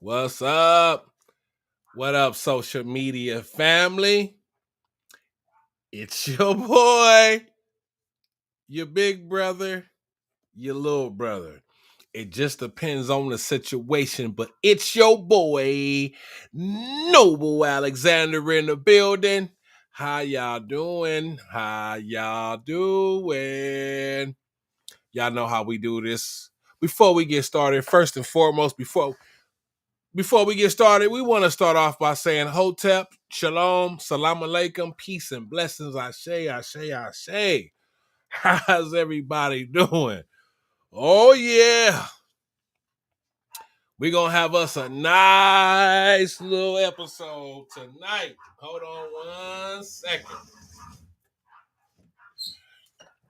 What's up? What up, social media family? It's your boy, your big brother, your little brother. It just depends on the situation, but it's your boy, Noble Alexander in the building. How y'all doing? How y'all doing? Y'all know how we do this. Before we get started, first and foremost, before we get started, we want to start off by saying Hotep, Shalom, Salam Alaikum, peace and blessings. Ashe, Ashe, Ashe. How's everybody doing? Oh, yeah. We're going to have us a nice little episode tonight. Hold on one second.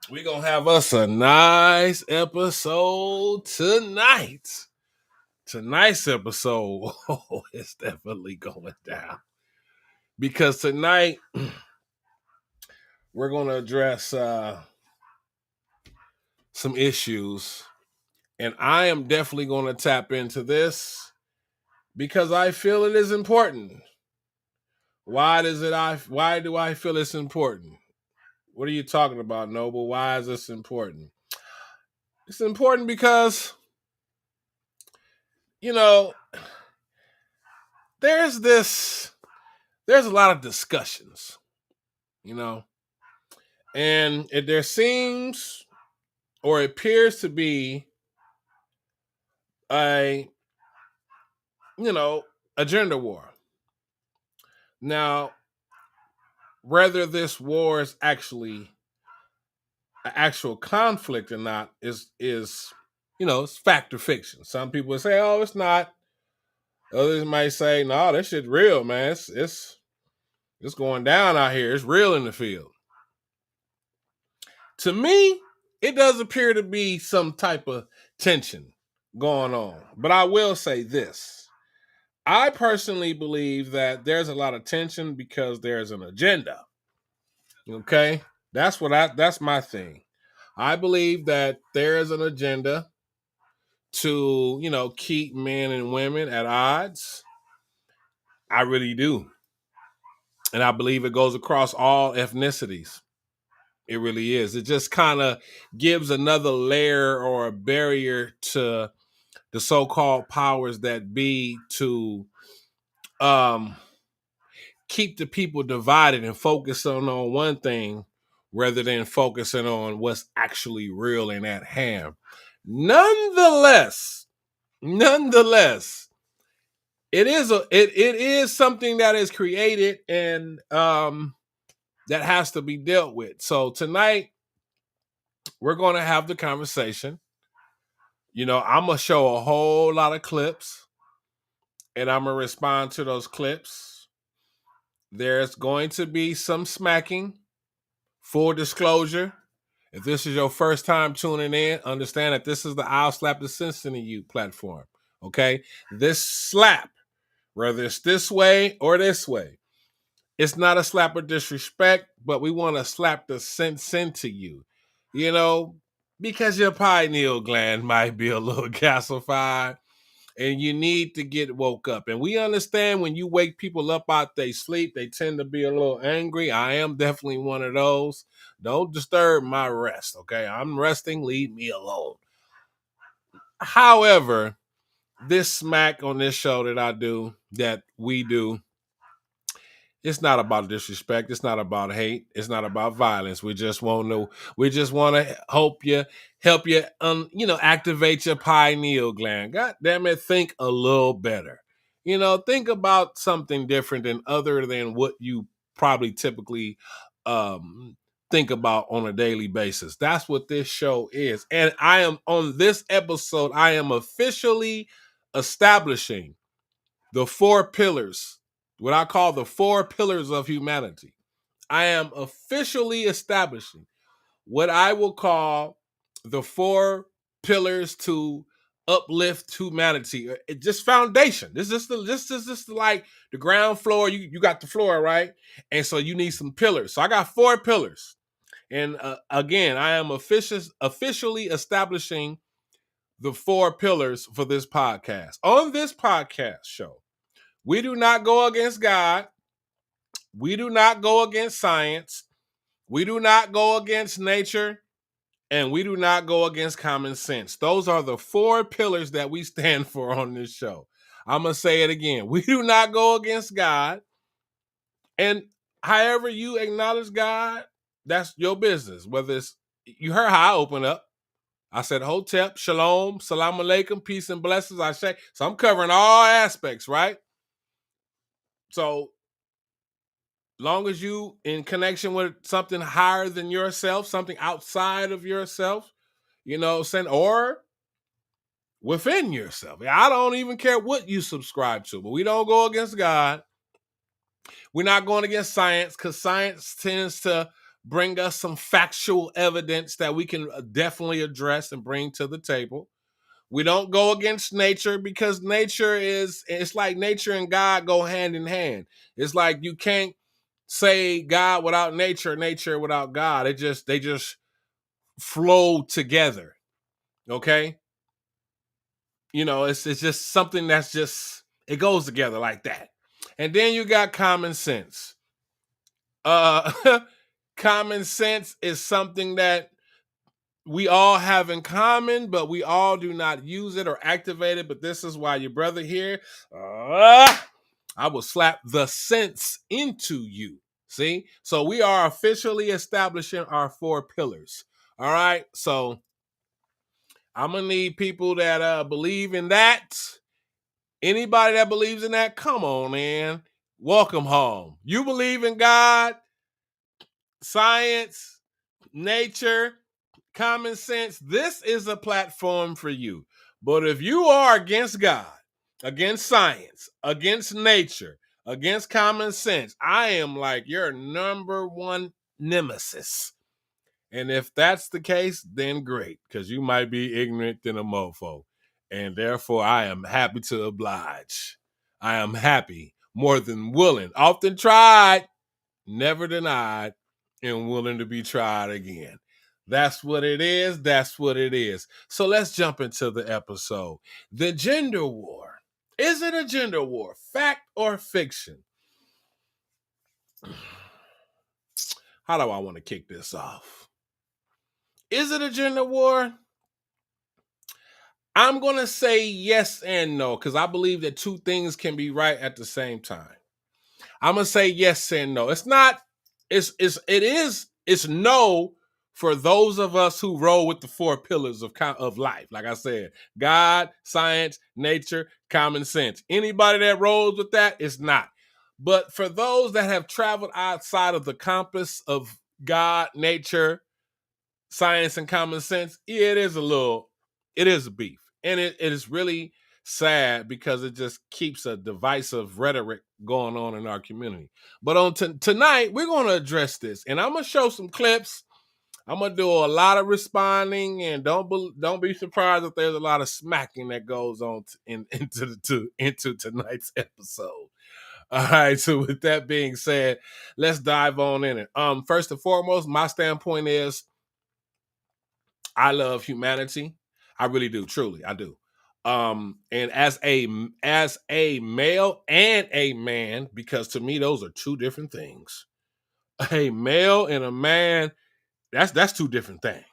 We're going to have us a nice episode tonight. Tonight's episode, it's definitely going down. Because tonight, we're going to address some issues. And I am definitely going to tap into this because I feel it is important. Why do I feel it's important? What are you talking about, Noble? Why is this important? It's important because, you know, there's a lot of discussions, and there seems or appears to be a gender war. Now, whether this war is actually an actual conflict or not is it's fact or fiction. Some people say, "Oh, it's not." Others might say, "No, that shit's real, man. It's going down out here. It's real in the field." To me, it does appear to be some type of tension going on. But I will say this. I personally believe that there's a lot of tension because there's an agenda. Okay? That's my thing. I believe that there is an agenda to, keep men and women at odds. I really do. And I believe it goes across all ethnicities. It really is. It just kind of gives another layer or a barrier to the so-called powers that be to keep the people divided and focusing on one thing rather than focusing on what's actually real and at hand. Nonetheless, it is something that is created and that has to be dealt with. So tonight we're going to have the conversation. I'm gonna show a whole lot of clips and I'm gonna respond to those clips. There's going to be some smacking. Full disclosure, if this is your first time tuning in, understand that this is the I'll Slap the Sense into You platform. Okay? This slap, whether it's this way or this way, it's not a slap of disrespect, but we want to slap the sense into you. Because your pineal gland might be a little gasified and you need to get woke up. And we understand when you wake people up out they sleep, they tend to be a little angry. I am definitely one of those. Don't disturb my rest, okay? I'm resting, leave me alone. However, this smack on this show that we do, it's not about disrespect. It's not about hate. It's not about violence. We just want to help you, activate your pineal gland. God damn it, think a little better. Think about something different than other than what you probably typically think about on a daily basis. That's what this show is. And on this episode, I am officially establishing the 4 pillars, what I call the 4 pillars of humanity. I am officially establishing what I will call the 4 pillars to uplift humanity. It's just foundation. This is like the ground floor. You got the floor, right? And so you need some pillars. So I got 4 pillars. And again, I am officially establishing the 4 pillars for this podcast. On this podcast show, we do not go against God. We do not go against science. We do not go against nature. And we do not go against common sense. Those are the 4 pillars that we stand for on this show. I'm going to say it again. We do not go against God. And however you acknowledge God, that's your business. Whether it's, you heard how I open up. I said, Hotep, Shalom, Salam Alaikum, peace and blessings. I say, so I'm covering all aspects, right? So long as you in connection with something higher than yourself, something outside of yourself, or within yourself. I don't even care what you subscribe to, but we don't go against God. We're not going against science because science tends to bring us some factual evidence that we can definitely address and bring to the table. We don't go against nature because it's like nature and God go hand in hand. It's like you can't say God without nature, nature without God. They just flow together. Okay? It's just something that's just, it goes together like that. And then you got common sense. Common sense is something that we all have in common, but we all do not use it or activate it. But this is why your brother here, I will slap the sense into you. See? So we are officially establishing our 4 pillars. All right. So I'm going to need people that believe in that. Anybody that believes in that, come on, man. Welcome home. You believe in God, science, nature, common sense. This is a platform for you. But if you are against God, against science, against nature, against common sense, I am like your number one nemesis. And if that's the case, then great, because you might be ignorant than a mofo. And therefore, I am happy to oblige. I am happy, more than willing, often tried, never denied, and willing to be tried again. That's what it is. That's what it is. So let's jump into the episode. The gender war. Is it a gender war? Fact or fiction? How do I want to kick this off? Is it a gender war? I'm going to say yes and no, because I believe that 2 things can be right at the same time. I'm going to say yes and no. It's no for those of us who roll with the 4 pillars of life. Like I said, God, science, nature, common sense. Anybody that rolls with that, it's not. But for those that have traveled outside of the compass of God, nature, science, and common sense, yeah, it is a beef. And it is really sad because it just keeps a divisive rhetoric going on in our community. But on tonight, we're going to address this, and I'm going to show some clips. I'm going to do a lot of responding, and don't be surprised if there's a lot of smacking that goes on into tonight's episode. All right, so with that being said, let's dive on in it. First and foremost, my standpoint is I love humanity. I really do, truly, I do. And as a male and a man, because to me those are 2 different things. A male and a man, that's 2 different things.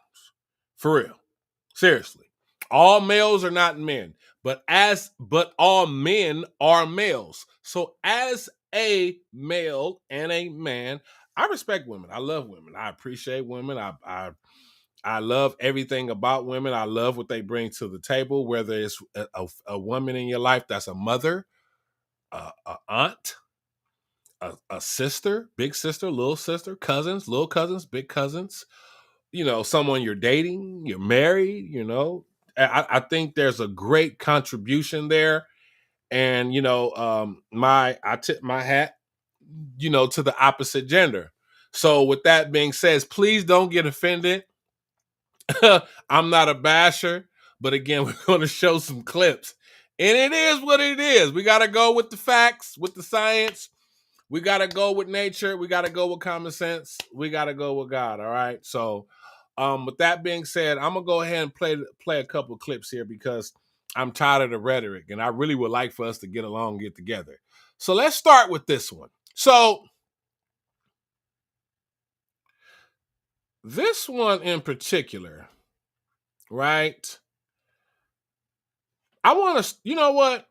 For real. Seriously. All males are not men, but all men are males. So as a male and a man, I respect women. I love women. I appreciate women. I love everything about women. I love what they bring to the table, whether it's a woman in your life that's a mother, a aunt, a sister, big sister, little sister, cousins, little cousins, big cousins, someone you're dating, you're married, I think there's a great contribution there. And, I tip my hat, to the opposite gender. So with that being said, please don't get offended. I'm not a basher, but again, we're going to show some clips. And it is what it is. We got to go with the facts, with the science. We got to go with nature. We got to go with common sense. We got to go with God. All right. So With that being said, I'm gonna go ahead and play a couple of clips here because I'm tired of the rhetoric, and I really would like for us to get along and get together. So let's start with this one. So this one in particular, right? I want to, you know what?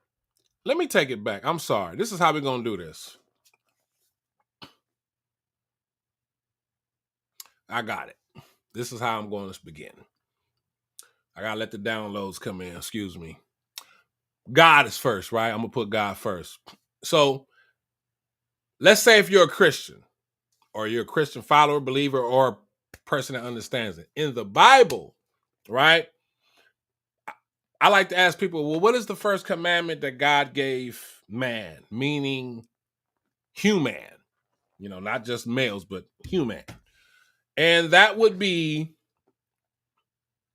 Let me take it back. I'm sorry. This is how we're going to do this. I got it. This is how I'm going to begin. I got to let the downloads come in. Excuse me. God is first, right? I'm going to put God first. So let's say if you're a Christian or you're a Christian follower, believer, or person that understands it. In the Bible, right? I like to ask people, well, what is the first commandment that God gave man? Meaning human, you know, not just males, but human. And that would be,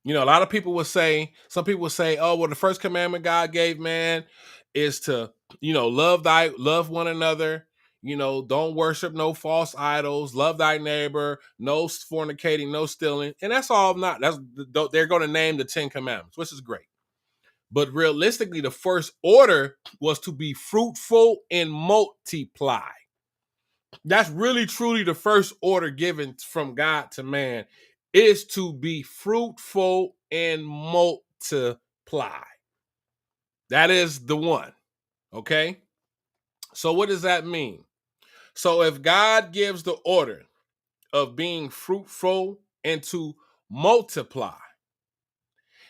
you know, a lot of people would say, some people would say, oh, well, the first commandment God gave man is to, you know, love one another, you know, don't worship no false idols, love thy neighbor, no fornicating, no stealing. And that's all not, they're going to name the 10 commandments, which is great. But realistically, the first order was to be fruitful and multiply. That's really truly the first order given from God to man, is to be fruitful and multiply. That is the one. Okay. So what does that mean? So if God gives the order of being fruitful and to multiply,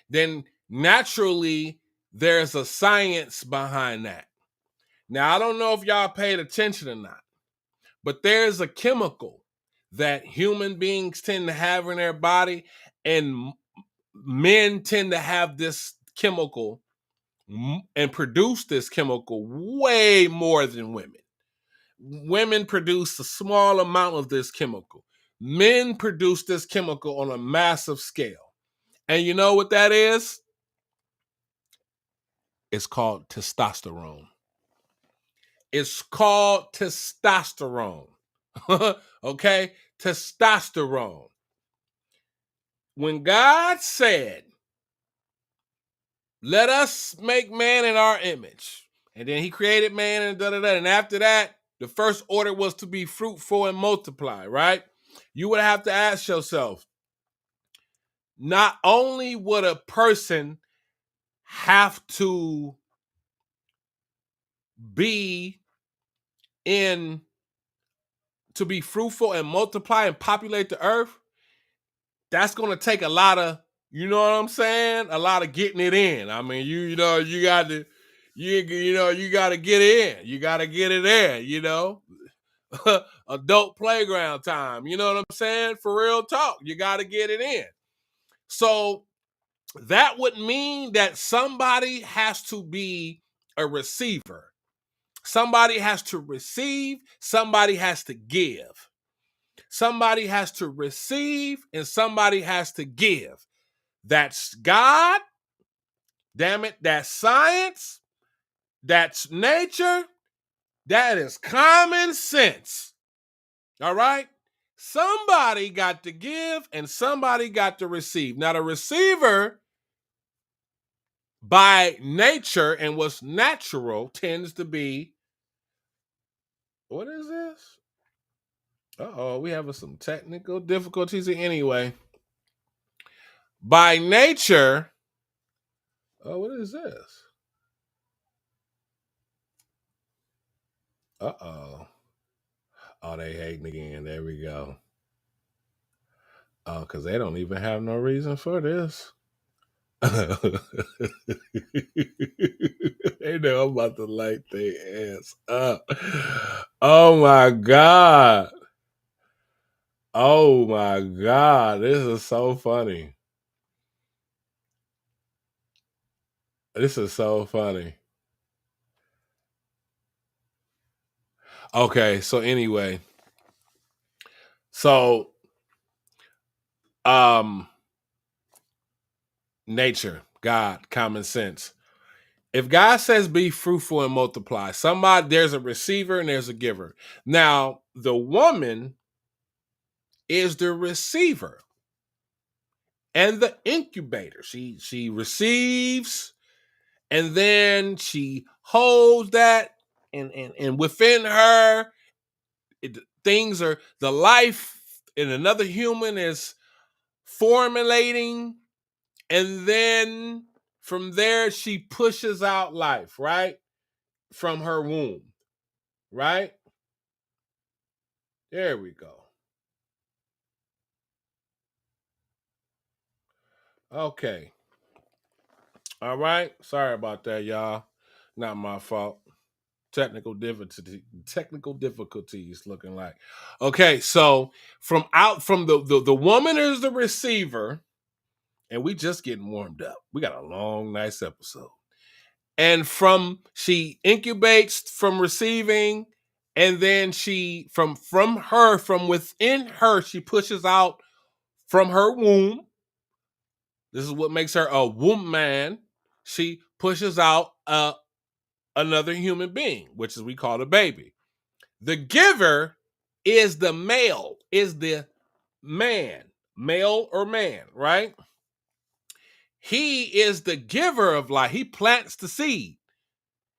then naturally there's a science behind that. Now, I don't know if y'all paid attention or not, but there's a chemical that human beings tend to have in their body, and men tend to have this chemical and produce this chemical way more than women. Women produce a small amount of this chemical. Men produce this chemical on a massive scale. And you know what that is? It's called testosterone. It's called testosterone. Okay? Testosterone. When God said, let us make man in our image, and then he created man and da-da-da, and after that, the first order was to be fruitful and multiply, right? You would have to ask yourself, not only would a person have to be to be fruitful and multiply and populate the earth, that's going to take a lot of, you know what I'm saying? A lot of getting it in. I mean, you know, you got to, you got to get in. You got to get it in, you know? Adult playground time. You know what I'm saying? For real talk. You got to get it in. So that would mean that somebody has to be a receiver. Somebody has to receive. Somebody has to give. Somebody has to receive and somebody has to give. That's God. Damn it. That's science. That's nature. That is common sense. All right. Somebody got to give and somebody got to receive. Now, the receiver by nature and what's natural tends to be, what is this? Uh-oh, we have some technical difficulties anyway. By nature, oh, what is this? Uh-oh. Oh, they hating again. There we go. Oh, because they don't even have no reason for this. They know I'm about to light their ass up. Oh my God. Oh my God. This is so funny. This is so funny. Okay, so anyway. So nature, God, common sense. If God says be fruitful and multiply, there's a receiver and there's a giver. Now, the woman is the receiver. and the incubator. She receives, and then she holds that, and within her, things are, the life in another human is formulating, and then from there she pushes out life, right? From her womb, right? There we go. Okay. All right. Sorry about that, y'all. Not my fault. Technical difficulties looking like. Okay, so from the woman is the receiver, and we just getting warmed up. We got a long, nice episode. And she incubates from receiving, and then from within her, she pushes out from her womb. This is what makes her a woman. She pushes out another human being, which is we call a baby. The giver is the male, is the man, male or man, right? He is the giver of life. He plants the seed.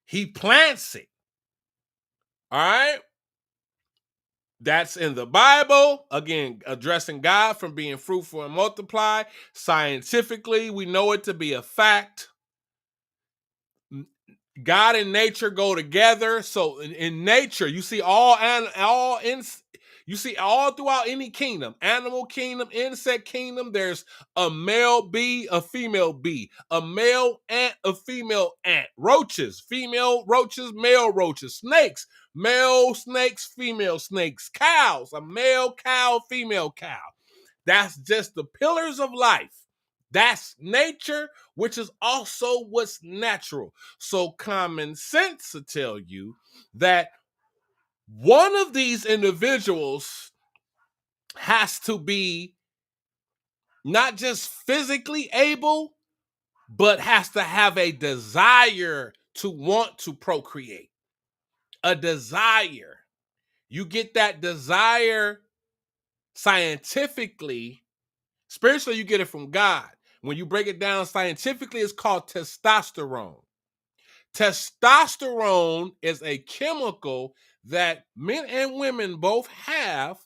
He plants it. All right? That's in the Bible. Again, addressing God from being fruitful and multiply. Scientifically, we know it to be a fact. God and nature go together. So in nature, you see you see all throughout any kingdom, animal kingdom, insect kingdom, there's a male bee, a female bee, a male ant, a female ant, roaches, female roaches, male roaches, snakes, male snakes, female snakes, cows, a male cow, female cow. That's just the pillars of life. That's nature, which is also what's natural. So common sense to tell you that one of these individuals has to be not just physically able, but has to have a desire to want to procreate. A desire. You get that desire scientifically. Spiritually, you get it from God. When you break it down scientifically, it's called testosterone. Testosterone is a chemical that men and women both have,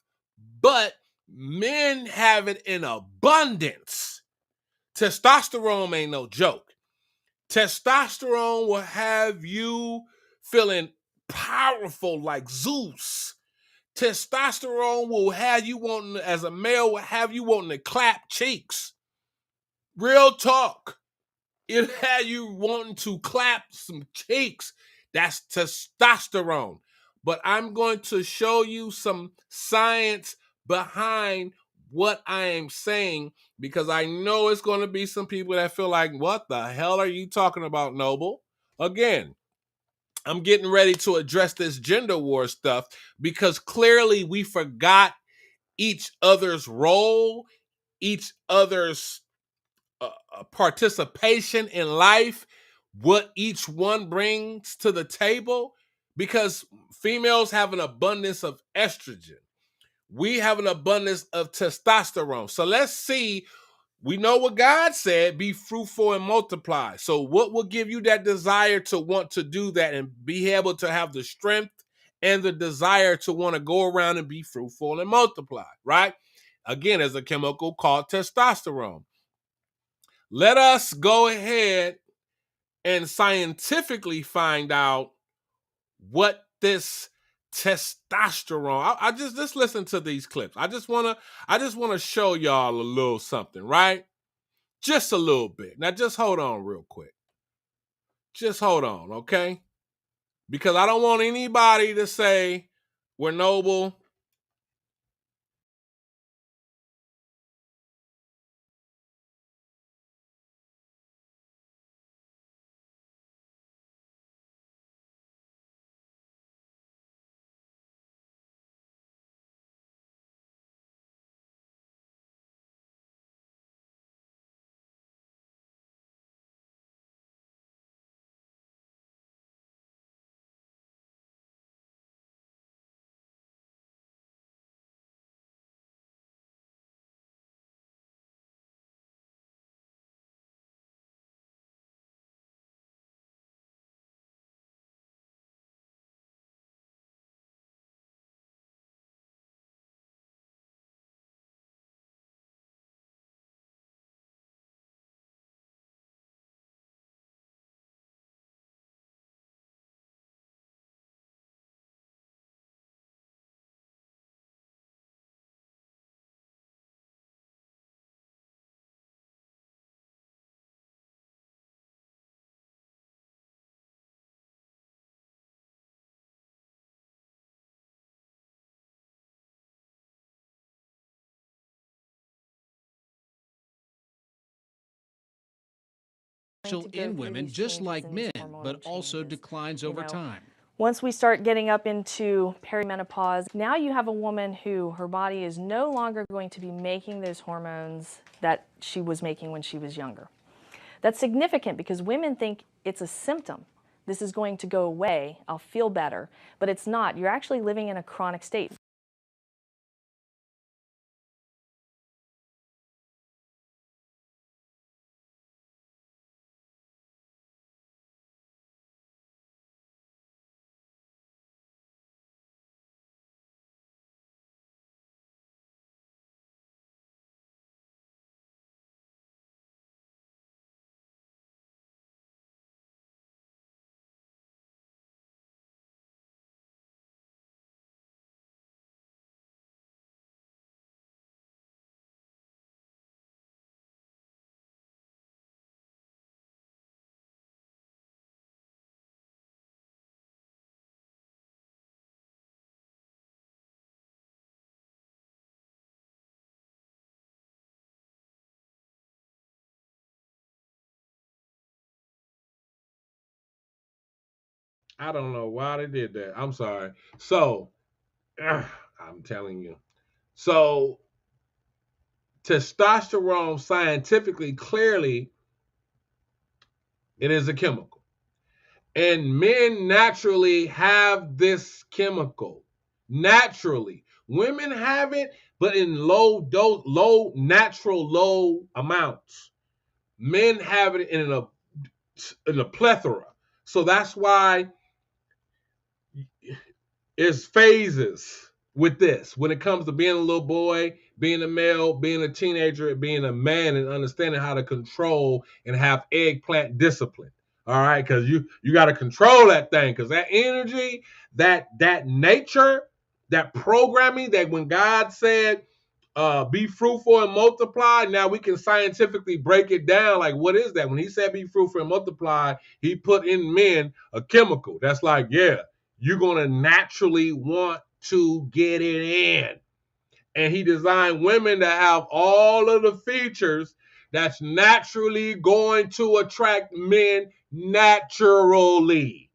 but men have it in abundance. Testosterone ain't no joke. Testosterone will have you feeling powerful like Zeus. Testosterone will have you wanting, as a male, will have you wanting to clap cheeks. Real talk. It had you wanting to clap some cheeks. That's testosterone. But I'm going to show you some science behind what I am saying, because I know it's going to be some people that feel like, what the hell are you talking about, Noble? Again, I'm getting ready to address this gender war stuff because clearly we forgot each other's role, each other's participation in life, what each one brings to the table, because females have an abundance of estrogen. We have an abundance of testosterone. So let's see. We know what God said, be fruitful and multiply. So what will give you that desire to want to do that and be able to have the strength and the desire to want to go around and be fruitful and multiply, right? Again, there's a chemical called testosterone. Let us go ahead and scientifically find out what this testosterone. I just listen to these clips. I just wanna show y'all a little something, right? Just a little bit. Now just hold on real quick. Just hold on, okay? Because I don't want anybody to say we're Noble. in women just like men, but also declines over time. Once we start getting up into perimenopause, now you have a woman who her body is no longer going to be making those hormones that she was making when she was younger. That's significant because women think it's a symptom. This is going to go away, I'll feel better, but it's not. You're actually living in a chronic state. I don't know why they did that. I'm sorry. So, I'm telling you. So, testosterone scientifically, clearly, it is a chemical. And men naturally have this chemical. Naturally. Women have it, but in low dose, low amounts. Men have it in a plethora. So that's why it's phases with this when it comes to being a little boy, being a male, being a teenager, being a man, and understanding how to control and have eggplant discipline. All right, because you got to control that thing, because that energy, that nature, that programming, that when God said, be fruitful and multiply, now we can scientifically break it down. Like, what is that? When he said be fruitful and multiply, he put in men a chemical. That's like, yeah, you're going to naturally want to get it in. And he designed women to have all of the features that's naturally going to attract men naturally.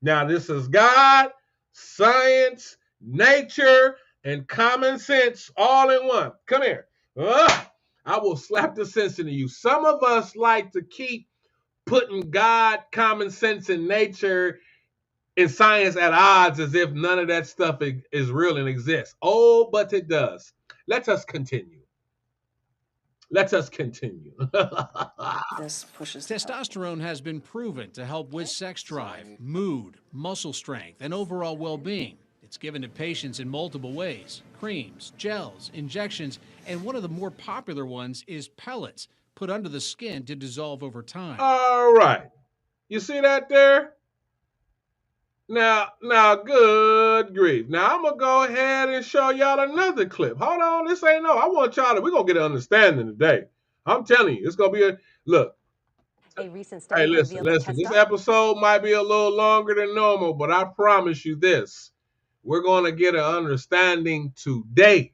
Now, this is God, science, nature, and common sense all in one. Come here. I will slap the sense into you. Some of us like to keep putting God, common sense, and nature in science at odds as if none of that stuff is real and exists. Oh, but it does. Let us continue. Let us continue. This pushes Testosterone has been proven to help with sex drive, mood, muscle strength, and overall well-being. It's given to patients in multiple ways: creams, gels, injections, and one of the more popular ones is pellets, put under the skin to dissolve over time. All right. You see that there? Now, good grief. Now, I'm going to go ahead and show y'all another clip. Hold on. This ain't no. I want y'all to, we're going to get an understanding today. I'm telling you, it's going to be look. A recent study Hey, listen. This episode might be a little longer than normal, but I promise you this. We're going to get an understanding today.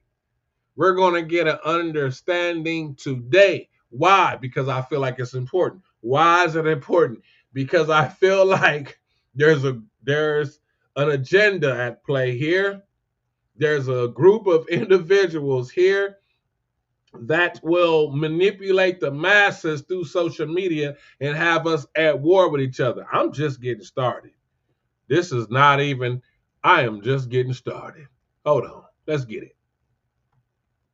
We're going to get an understanding today. Why? Because I feel like it's important. Why is it important? Because I feel like there's an agenda at play here. There's a group of individuals here that will manipulate the masses through social media and have us at war with each other. I'm just getting started. This is not even, I am just getting started. Hold on. Let's get it.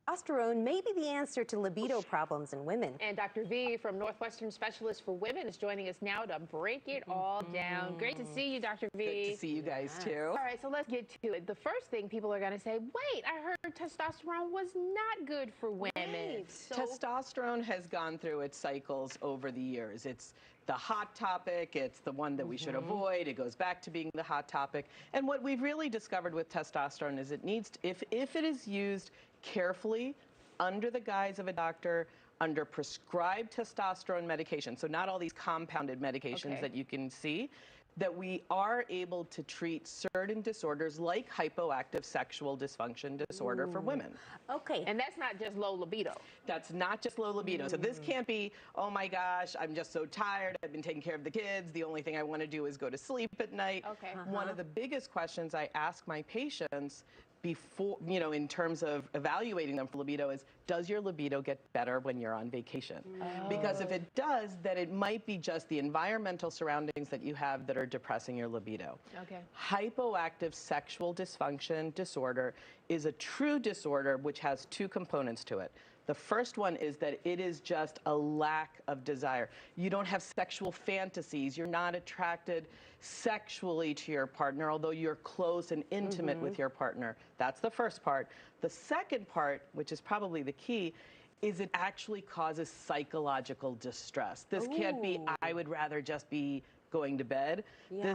Testosterone may be the answer to libido problems in women. And Dr. V from Northwestern Specialist for Women is joining us now to break it all down. Great to see you, Dr. V. Good to see you guys too. All right, so let's get to it. The first thing people are going to say, wait, I heard testosterone was not good for women. Right. So testosterone has gone through its cycles over the years. It's the hot topic. It's the one that we should avoid. It goes back to being the hot topic. And what we've really discovered with testosterone is it needs to, if it is used carefully under the guise of a doctor, under prescribed testosterone medication, so not all these compounded medications that you can see, that we are able to treat certain disorders like hypoactive sexual dysfunction disorder for women. Okay. And that's not just low libido. That's not just low libido. So this can't be, oh my gosh, I'm just so tired. I've been taking care of the kids. The only thing I want to do is go to sleep at night. Okay. One of the biggest questions I ask my patients before, in terms of evaluating them for libido is, does your libido get better when you're on vacation? Because if it does, then it might be just the environmental surroundings that you have that are depressing your libido. Okay. Hypoactive sexual dysfunction disorder is a true disorder which has two components to it. The first one is that it is just a lack of desire. You don't have sexual fantasies. You're not attracted sexually to your partner, although you're close and intimate with your partner. That's the first part. The second part, which is probably the key, is it actually causes psychological distress. This can't be, I would rather just be going to bed. Yeah.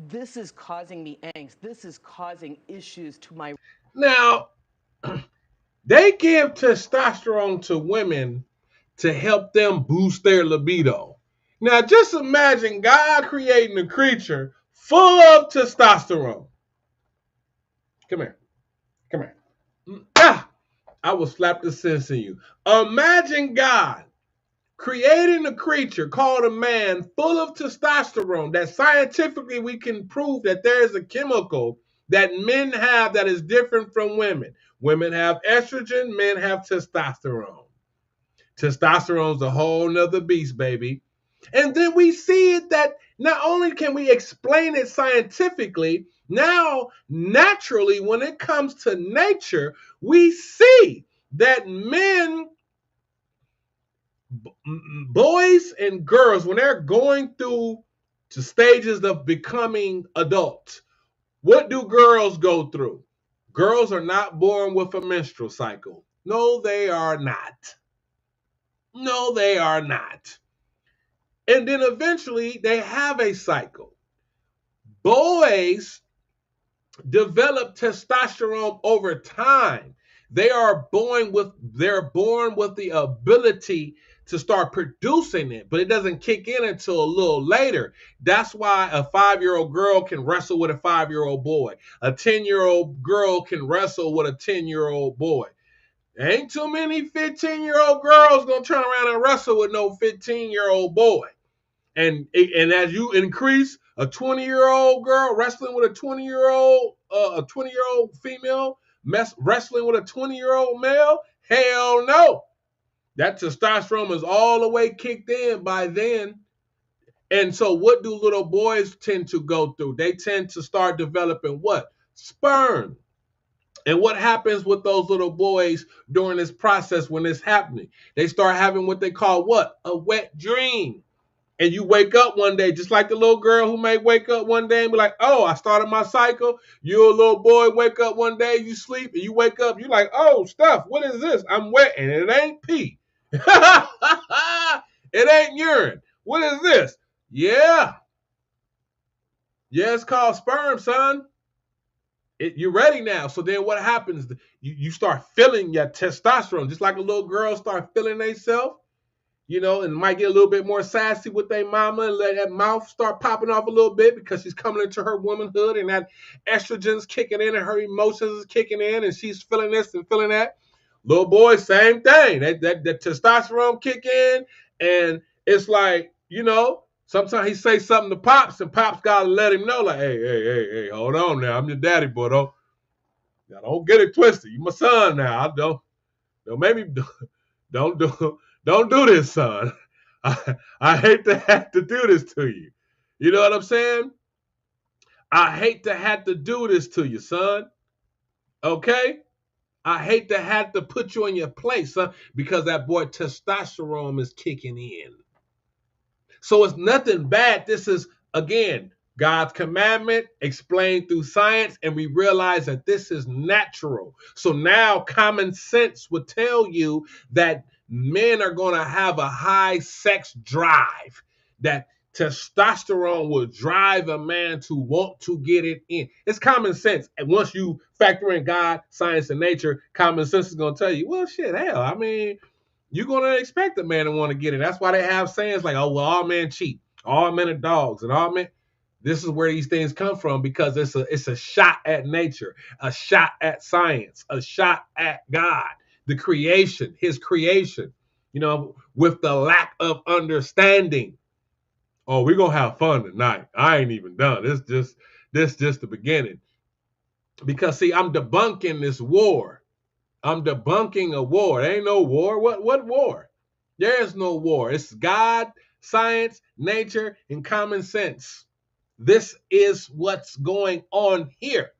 This is causing me angst. This is causing issues to my... Now, they give testosterone to women to help them boost their libido. Now, just imagine God creating a creature full of testosterone. Come here. Come here. I will slap the sense in you. Imagine God creating a creature called a man full of testosterone that scientifically we can prove that there is a chemical that men have that is different from women. Women have estrogen, men have testosterone. Testosterone's a whole nother beast, baby. And then we see it that not only can we explain it scientifically, now naturally when it comes to nature, we see that men, boys and girls, when they're going through to stages of becoming adults, what do girls go through? Girls are not born with a menstrual cycle. No, they are not. No, they are not. And then eventually they have a cycle. Boys develop testosterone over time. They're born with the ability to start producing it, but it doesn't kick in until a little later. That's why a 5-year-old girl can wrestle with a 5-year-old boy. A 10-year-old girl can wrestle with a 10-year-old boy. There ain't too many 15-year-old girls gonna turn around and wrestle with no 15-year-old boy. And as you increase, a 20-year-old girl wrestling with a 20-year-old female wrestling with a 20-year-old male, hell no. That testosterone is all the way kicked in by then. And so what do little boys tend to go through? They tend to start developing what? Sperm. And what happens with those little boys during this process when it's happening? They start having what they call what? A wet dream. And you wake up one day, just like the little girl who may wake up one day and be like, oh, I started my cycle. You're a little boy, wake up one day, you sleep, and you wake up, you're like, oh, stuff, what is this? I'm wet, and it ain't pee. It ain't urine. What is this? Yeah. Yeah, it's called sperm, son. You're ready now. So then what happens? You start feeling your testosterone, just like a little girl start feeling themselves. And might get a little bit more sassy with their mama and let that mouth start popping off a little bit because she's coming into her womanhood and that estrogen's kicking in and her emotions is kicking in and she's feeling this and feeling that. Little boy, same thing. That testosterone kick in and it's like, sometimes he say something to Pops and Pops got to let him know like, hey, hold on now. I'm your daddy, boy. Don't get it twisted. You my son now. Don't do this, son. I hate to have to do this to you. You know what I'm saying? I hate to have to do this to you, son. Okay? I hate to have to put you in your place, son, because that boy testosterone is kicking in. So it's nothing bad. This is, again, God's commandment explained through science, and we realize that this is natural. So now common sense would tell you that men are going to have a high sex drive, that testosterone will drive a man to want to get it in. It's common sense. And once you factor in God, science, and nature, common sense is going to tell you, well, shit, hell, I mean, you're going to expect a man to want to get it. That's why they have sayings like, oh, well, all men cheat. All men are dogs. And all men. This is where these things come from, because it's a shot at nature, a shot at science, a shot at God, the creation, his creation, with the lack of understanding. Oh, we're gonna have fun tonight. I ain't even done. This just the beginning. Because see, I'm debunking this war. I'm debunking a war. There ain't no war. What war? There is no war. It's God, science, nature, and common sense. This is what's going on here.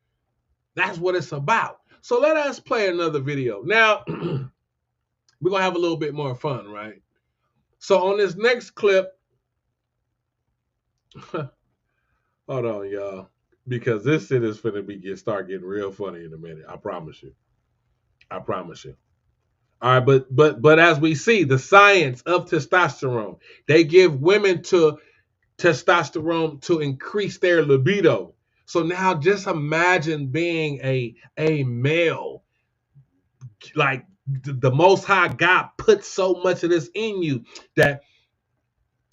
That's what it's about. So let us play another video. Now, we're going to have a little bit more fun, right? So on this next clip, hold on, y'all, because this shit is finna start getting real funny in a minute. I promise you. I promise you. All right, but as we see, the science of testosterone, they give women to testosterone to increase their libido. So now just imagine being a male, like the Most High God put so much of this in you that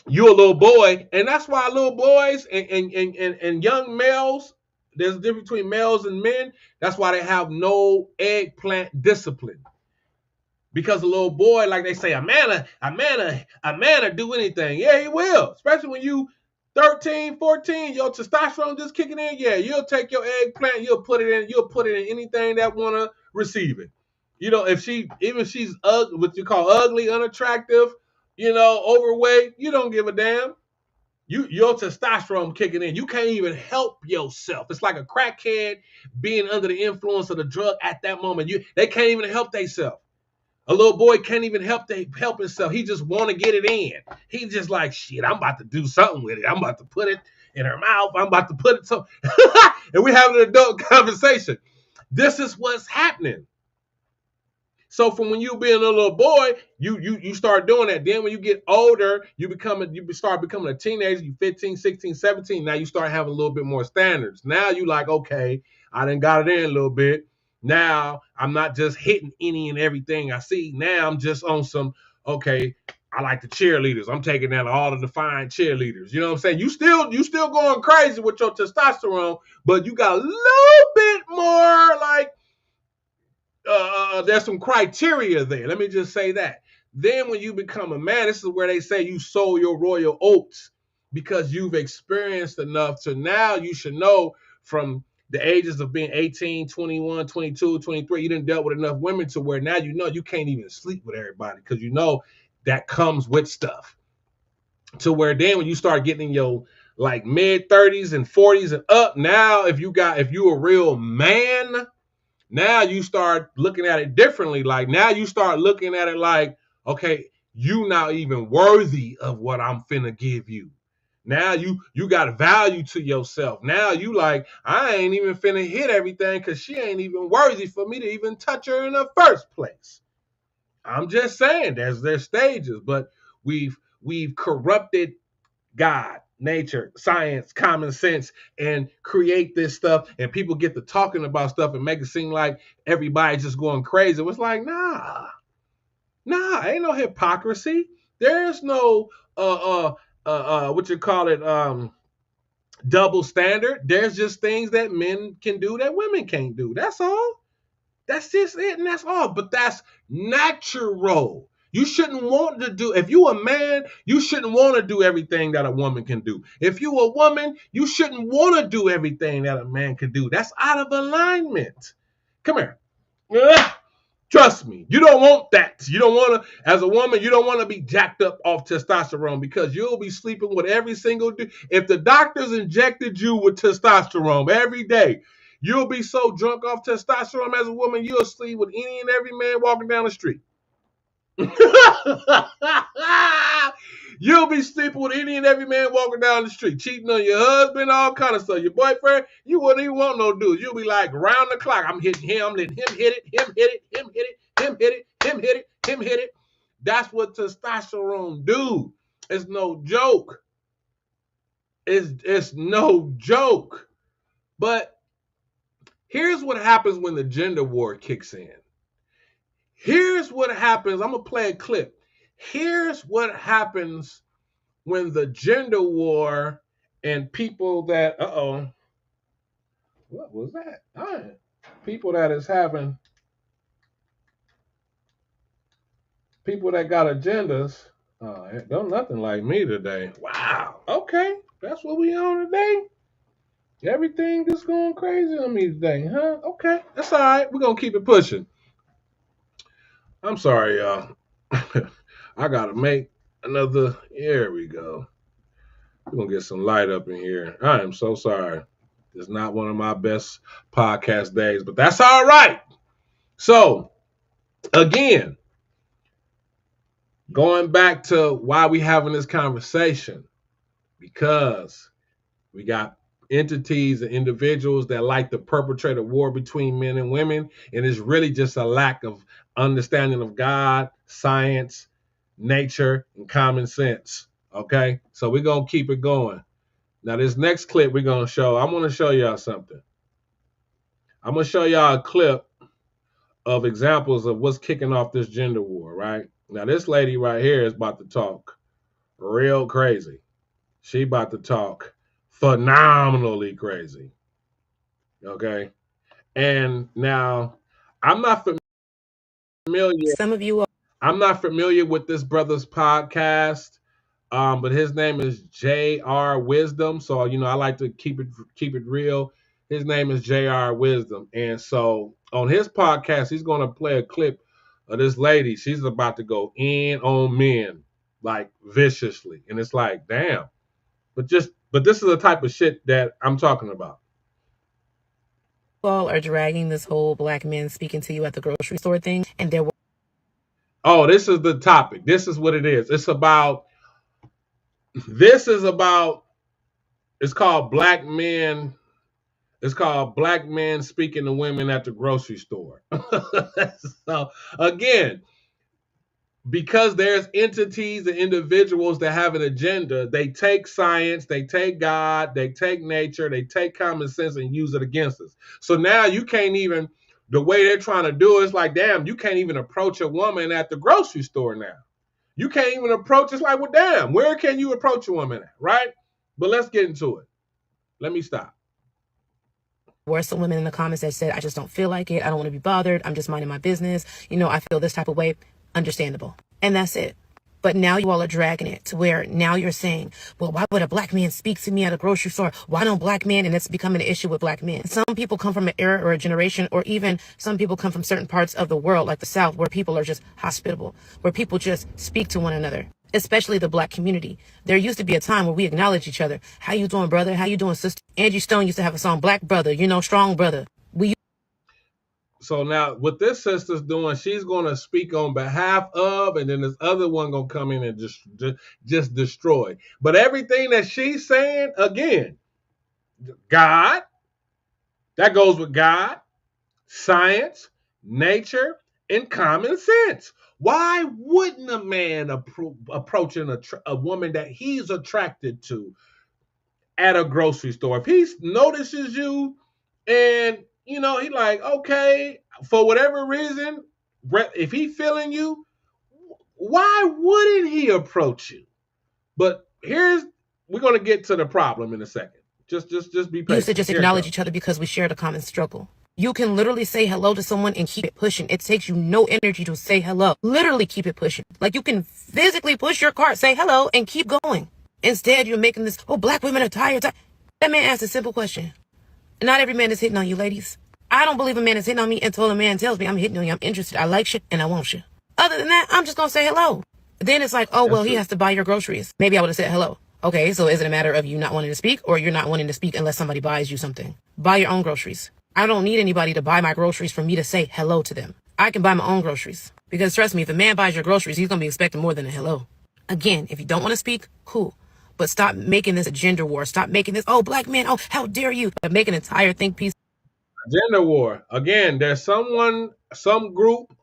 you're a little boy. And that's why little boys and young males, there's a difference between males and men. That's why they have no eggplant discipline. Because a little boy, like they say, a man do anything. Yeah, he will. Especially when you 13, 14, your testosterone just kicking in. Yeah, you'll take your eggplant, you'll put it in anything that wanna receive it. If she's ugly, what you call ugly, unattractive, overweight, you don't give a damn. Your testosterone kicking in. You can't even help yourself. It's like a crackhead being under the influence of the drug at that moment. They can't even help themselves. A little boy can't even help himself. He just want to get it in. He just like, shit, I'm about to do something with it. I'm about to put it in her mouth. I'm about to put it so. And we have an adult conversation. This is what's happening. So from when you being a little boy, you start doing that. Then when you get older, you start becoming a teenager. You 15, 16, 17. Now you start having a little bit more standards. Now you like, okay, I done got it in a little bit. Now I'm not just hitting any and everything I see. Now I'm just on some, okay, I like the cheerleaders. I'm taking out all of the fine cheerleaders. You know what I'm saying? You still going crazy with your testosterone, but you got a little bit more like, there's some criteria there. Let me just say that. Then when you become a man, this is where they say you sow your royal oats, because you've experienced enough to now you should know from the ages of being 18, 21, 22, 23, you done dealt with enough women to where now you can't even sleep with everybody, because that comes with stuff. To where then when you start getting in your like mid 30s and 40s and up, now if you a real man, now you start looking at it differently. Like now you start looking at it like, okay, you not even worthy of what I'm finna give you. Now you got value to yourself. Now you like, I ain't even finna hit everything because she ain't even worthy for me to even touch her in the first place. I'm just saying there's stages, but we've corrupted God, nature, science, common sense, and create this stuff, and people get to talking about stuff and make it seem like everybody's just going crazy. It's like, nah, ain't no hypocrisy. There's no what you call it, double standard. There's just things that men can do that women can't do. That's all. That's just it, and that's all. But that's natural. You shouldn't want to do, if you a man, you shouldn't want to do everything that a woman can do. If you a woman, you shouldn't want to do everything that a man can do. That's out of alignment. Come here. Trust me, you don't want that. You don't want to, as a woman, you don't want to be jacked up off testosterone, because you'll be sleeping with every single dude. If the doctors injected you with testosterone every day, you'll be so drunk off testosterone as a woman, you'll sleep with any and every man walking down the street. You'll be sleeping with any and every man walking down the street, cheating on your husband, all kind of stuff. Your boyfriend, you wouldn't even want no dude. You'll be like round the clock. I'm hitting him, letting him hit it, him hit it, him hit it, him hit it, him hit it, him hit it. That's what testosterone do. It's no joke. It's no joke. But here's what happens when the gender war kicks in. Here's what happens. I'm going to play a clip. Here's what happens when the gender war and people that what was that? People that is having people that got agendas. Don't nothing like me today. Wow. Okay, that's what we on today. Everything is going crazy on me today, huh? Okay, that's all right. We're gonna keep it pushing. I'm sorry, y'all. I gotta make another. Here we go. We're gonna get some light up in here. I am so sorry. It's not one of my best podcast days, but that's all right. So, again, going back to why we having this conversation, because we got entities and individuals that like to perpetrate a war between men and women, and it's really just a lack of understanding of God, science, nature, and common sense. Okay, so we're gonna keep it going. Now, this next clip we're gonna show, I'm gonna show y'all something. I'm gonna show y'all a clip of examples of what's kicking off this gender war, right? Now, this lady right here is about to talk real crazy. She about to talk phenomenally crazy. Okay. And now I'm not familiar. Some of you are. I'm not familiar with this brother's podcast. But his name is J.R. Wisdom. So, I like to keep it real. His name is J.R. Wisdom. And so on his podcast, he's going to play a clip of this lady. She's about to go in on men, like viciously. And it's like, damn. But this is the type of shit that I'm talking about. All are dragging this whole black men speaking to you at the grocery store thing. And there were. Oh, this is the topic. This is what it is. It's called black men. It's called black men speaking to women at the grocery store. So again, because there's entities and individuals that have an agenda, they take science, they take God, they take nature, they take common sense and use it against us. So now you can't even, the way they're trying to do it, it's like, damn, you can't even approach a woman at the grocery store now. You can't even approach, it's like, well, damn, where can you approach a woman at, right? But let's get into it. Let me stop. Were some women in the comments that said, I just don't feel like it. I don't want to be bothered. I'm just minding my business. I feel this type of way. Understandable. And that's it. But now you all are dragging it to where now you're saying, well, why would a black man speak to me at a grocery store? Why don't black men? And it's becoming an issue with black men. Some people come from an era or a generation, or even some people come from certain parts of the world, like the South, where people are just hospitable, where people just speak to one another, especially the black community. There used to be a time where we acknowledge each other. How you doing, brother? How you doing, sister? Angie Stone used to have a song, Black Brother, strong brother. So now what this sister's doing, she's going to speak on behalf of, and then this other one going to come in and just destroy. But everything that she's saying, again, God, that goes with God, science, nature, and common sense. Why wouldn't a man approaching a woman that he's attracted to at a grocery store? If he notices you and he like, okay, for whatever reason, if he feeling you, why wouldn't he approach you? But we're going to get to the problem in a second. Just be patient. We used to just acknowledge each other because we shared a common struggle. You can literally say hello to someone and keep it pushing. It takes you no energy to say hello. Literally keep it pushing. Like you can physically push your cart, say hello, and keep going. Instead, you're making this, black women are tired. That man asked a simple question. Not every man is hitting on you, ladies. I don't believe a man is hitting on me until a man tells me I'm hitting on you, I'm interested, I like you, and I want you. Other than that, I'm just going to say hello. Then it's like, he has to buy your groceries. Maybe I would have said hello. Okay, so is it a matter of you not wanting to speak, or you're not wanting to speak unless somebody buys you something? Buy your own groceries. I don't need anybody to buy my groceries for me to say hello to them. I can buy my own groceries. Because trust me, if a man buys your groceries, he's going to be expecting more than a hello. Again, if you don't want to speak, cool. But stop making this a gender war. Stop making this, black men, how dare you? But make an entire think piece. Gender war. Again, there's someone, some group,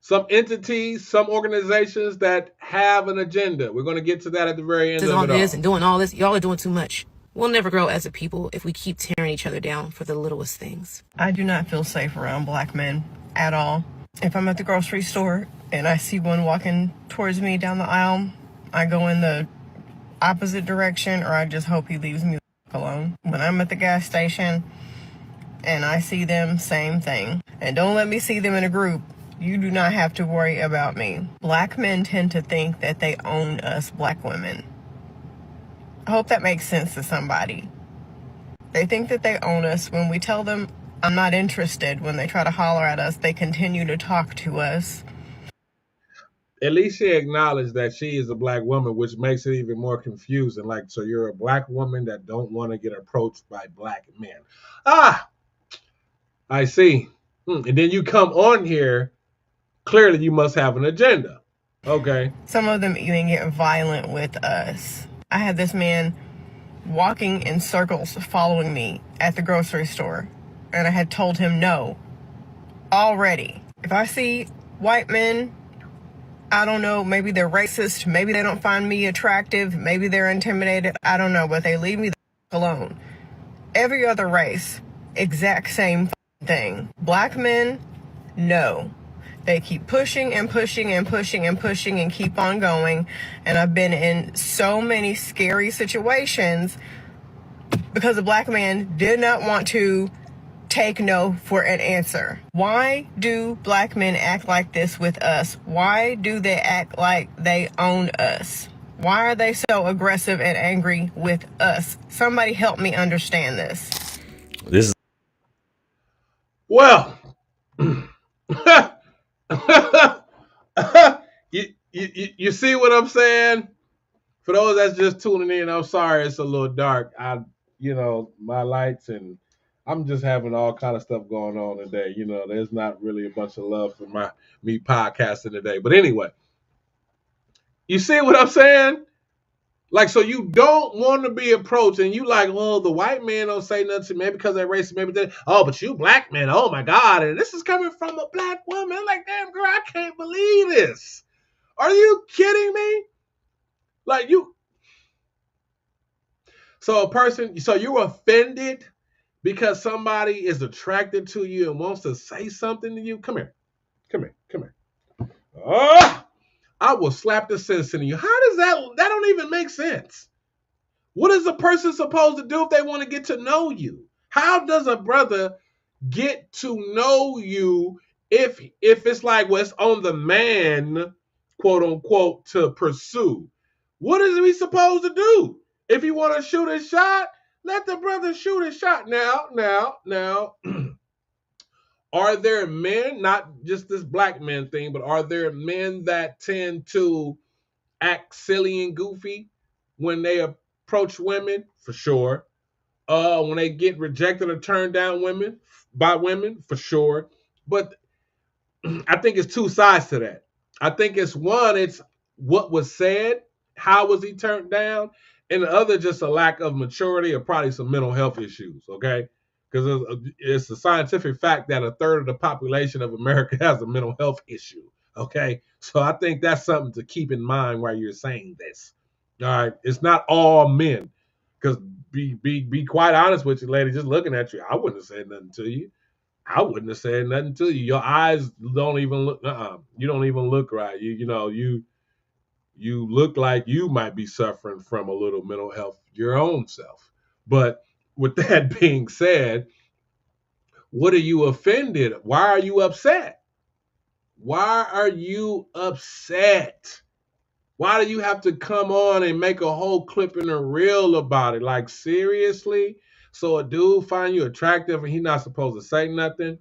some entities, some organizations that have an agenda. We're going to get to that at the very end of it all. And doing all this, y'all are doing too much. We'll never grow as a people if we keep tearing each other down for the littlest things. I do not feel safe around black men at all. If I'm at the grocery store and I see one walking towards me down the aisle, I go in the opposite direction, or I just hope he leaves me alone. When I'm at the gas station and I see them, same thing. And don't let me see them in a group. You do not have to worry about me. Black men tend to think that they own us black women. I hope that makes sense to somebody. They think that they own us. When we tell them, I'm not interested, when they try to holler at us, they continue to talk to us. At least she acknowledged that she is a black woman, which makes it even more confusing. Like, so you're a black woman that don't want to get approached by black men. Ah, I see. And then you come on here. Clearly, you must have an agenda. Okay. Some of them even get violent with us. I had this man walking in circles following me at the grocery store, and I had told him no already. If I see white men, I don't know, maybe they're racist, maybe they don't find me attractive, maybe they're intimidated, I don't know, but they leave me alone. Every other race, exact same thing. Black men, no. They keep pushing and pushing and pushing and pushing and keep on going. And I've been in so many scary situations because a black man did not want to take no for an answer. Why do black men act like this with us? Why do they act like they own us? Why are they so aggressive and angry with us? Somebody help me understand this. This is Well, you see what I'm saying? For those that's just tuning in, I'm sorry it's a little dark. My lights, and I'm just having all kind of stuff going on today. There's not really a bunch of love for me podcasting today. But anyway, you see what I'm saying? Like, so you don't want to be approached, and you like, well, the white man don't say nothing to me, maybe because they're racist, maybe they, oh, but you black men, oh my God, and this is coming from a black woman. I'm like, damn girl, I can't believe this. Are you kidding me? Like so you're offended because somebody is attracted to you and wants to say something to you? Come here. Oh! I will slap the sense into you. How does that don't even make sense? What is a person supposed to do if they want to get to know you? How does a brother get to know you if it's like, well, it's on the man, quote unquote, to pursue? What is he supposed to do? If you want to shoot a shot, let the brother shoot a shot. Now, are there men, not just this black man thing, but are there men that tend to act silly and goofy when they approach women? For sure. When they get rejected or turned down by women? For sure. But I think it's two sides to that. I think it's one, it's what was said, how was he turned down, and the other just a lack of maturity or probably some mental health issues, okay? Because it's a scientific fact that a third of the population of America has a mental health issue, okay? So I think that's something to keep in mind while you're saying this, all right? It's not all men, because be quite honest with you, lady, just looking at you, I wouldn't have said nothing to you. I wouldn't have said nothing to you. Your eyes don't even look, you don't even look right. You look like you might be suffering from a little mental health your own self. But with that being said, what are you offended? Why are you upset? Why are you upset? Why do you have to come on and make a whole clip and a reel about it? Like, seriously? So a dude find you attractive and he's not supposed to say nothing?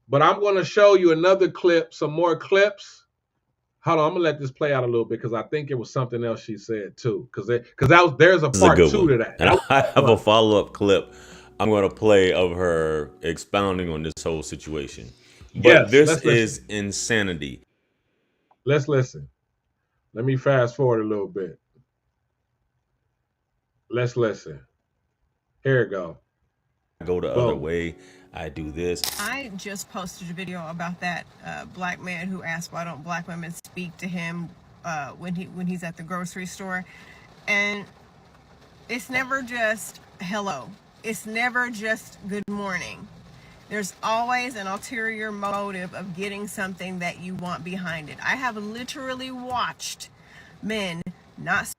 But I'm going to show you another clip, some more clips. Hold on, I'm going to let this play out a little bit because I think it was something else she said too. Because there's a part two to that. And I have a follow-up clip I'm going to play of her expounding on this whole situation. But yes, this is insanity. Let's listen. Let me fast forward a little bit. Let's listen. Here we go. I go the other way. I do this. I just posted a video about that black man who asked why don't black women speak to him when he's at the grocery store. And it's never just hello. It's never just good morning. There's always an ulterior motive of getting something that you want behind it. I have literally watched men not.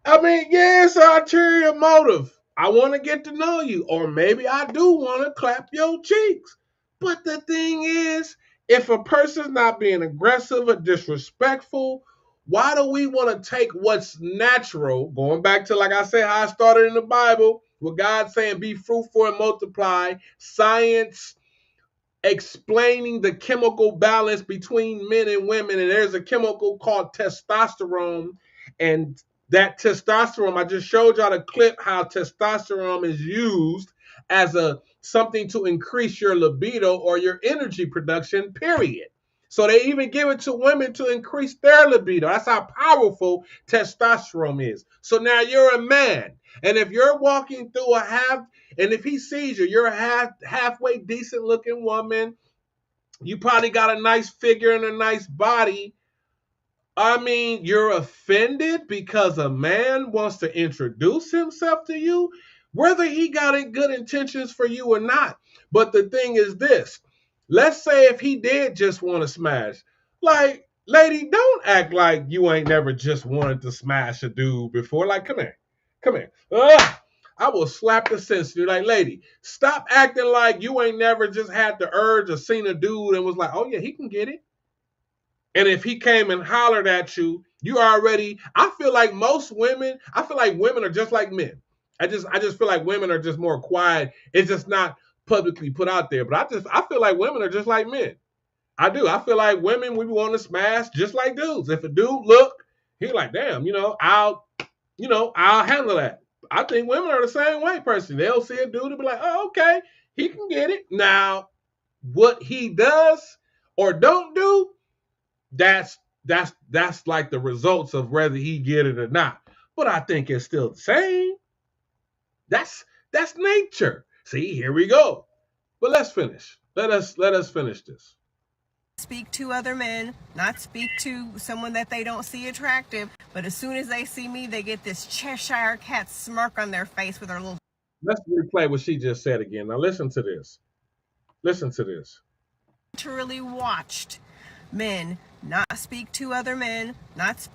I mean, yeah, it's an ulterior motive. I want to get to know you, or maybe I do want to clap your cheeks. But the thing is, if a person's not being aggressive or disrespectful, why do we want to take what's natural, going back to, like I said, how I started in the Bible, with God saying, be fruitful and multiply, science explaining the chemical balance between men and women, and there's a chemical called testosterone, and that testosterone, I just showed y'all the clip how testosterone is used as a something to increase your libido or your energy production, period. So they even give it to women to increase their libido. That's how powerful testosterone is. So now you're a man, and if you're walking through and if he sees you, you're a halfway decent looking woman, you probably got a nice figure and a nice body. I mean, you're offended because a man wants to introduce himself to you, whether he got good intentions for you or not. But the thing is this, let's say if he did just want to smash, like, lady, don't act like you ain't never just wanted to smash a dude before. Like, come here. I will slap the sense to you. Like, lady, stop acting like you ain't never just had the urge or seen a dude and was like, oh yeah, he can get it. And if he came and hollered at you, you already, I feel like women are just like men. I just feel like women are just more quiet. It's just not publicly put out there. But I feel like women are just like men. I do. I feel like women, we want to smash just like dudes. If a dude look, he's like, damn, I'll handle that. I think women are the same way, personally. They'll see a dude and be like, oh, okay, he can get it. Now, what he does or don't do, that's like the results of whether he get it or not. But I think it's still the same. That's nature. See, here we go. But let's finish. Let us finish this. Speak to other men, not speak to someone that they don't see attractive, but as soon as they see me, they get this Cheshire cat smirk on their face with their little... Let's replay what she just said again. Now listen to this. Literally watched men not speak to other men, not speak...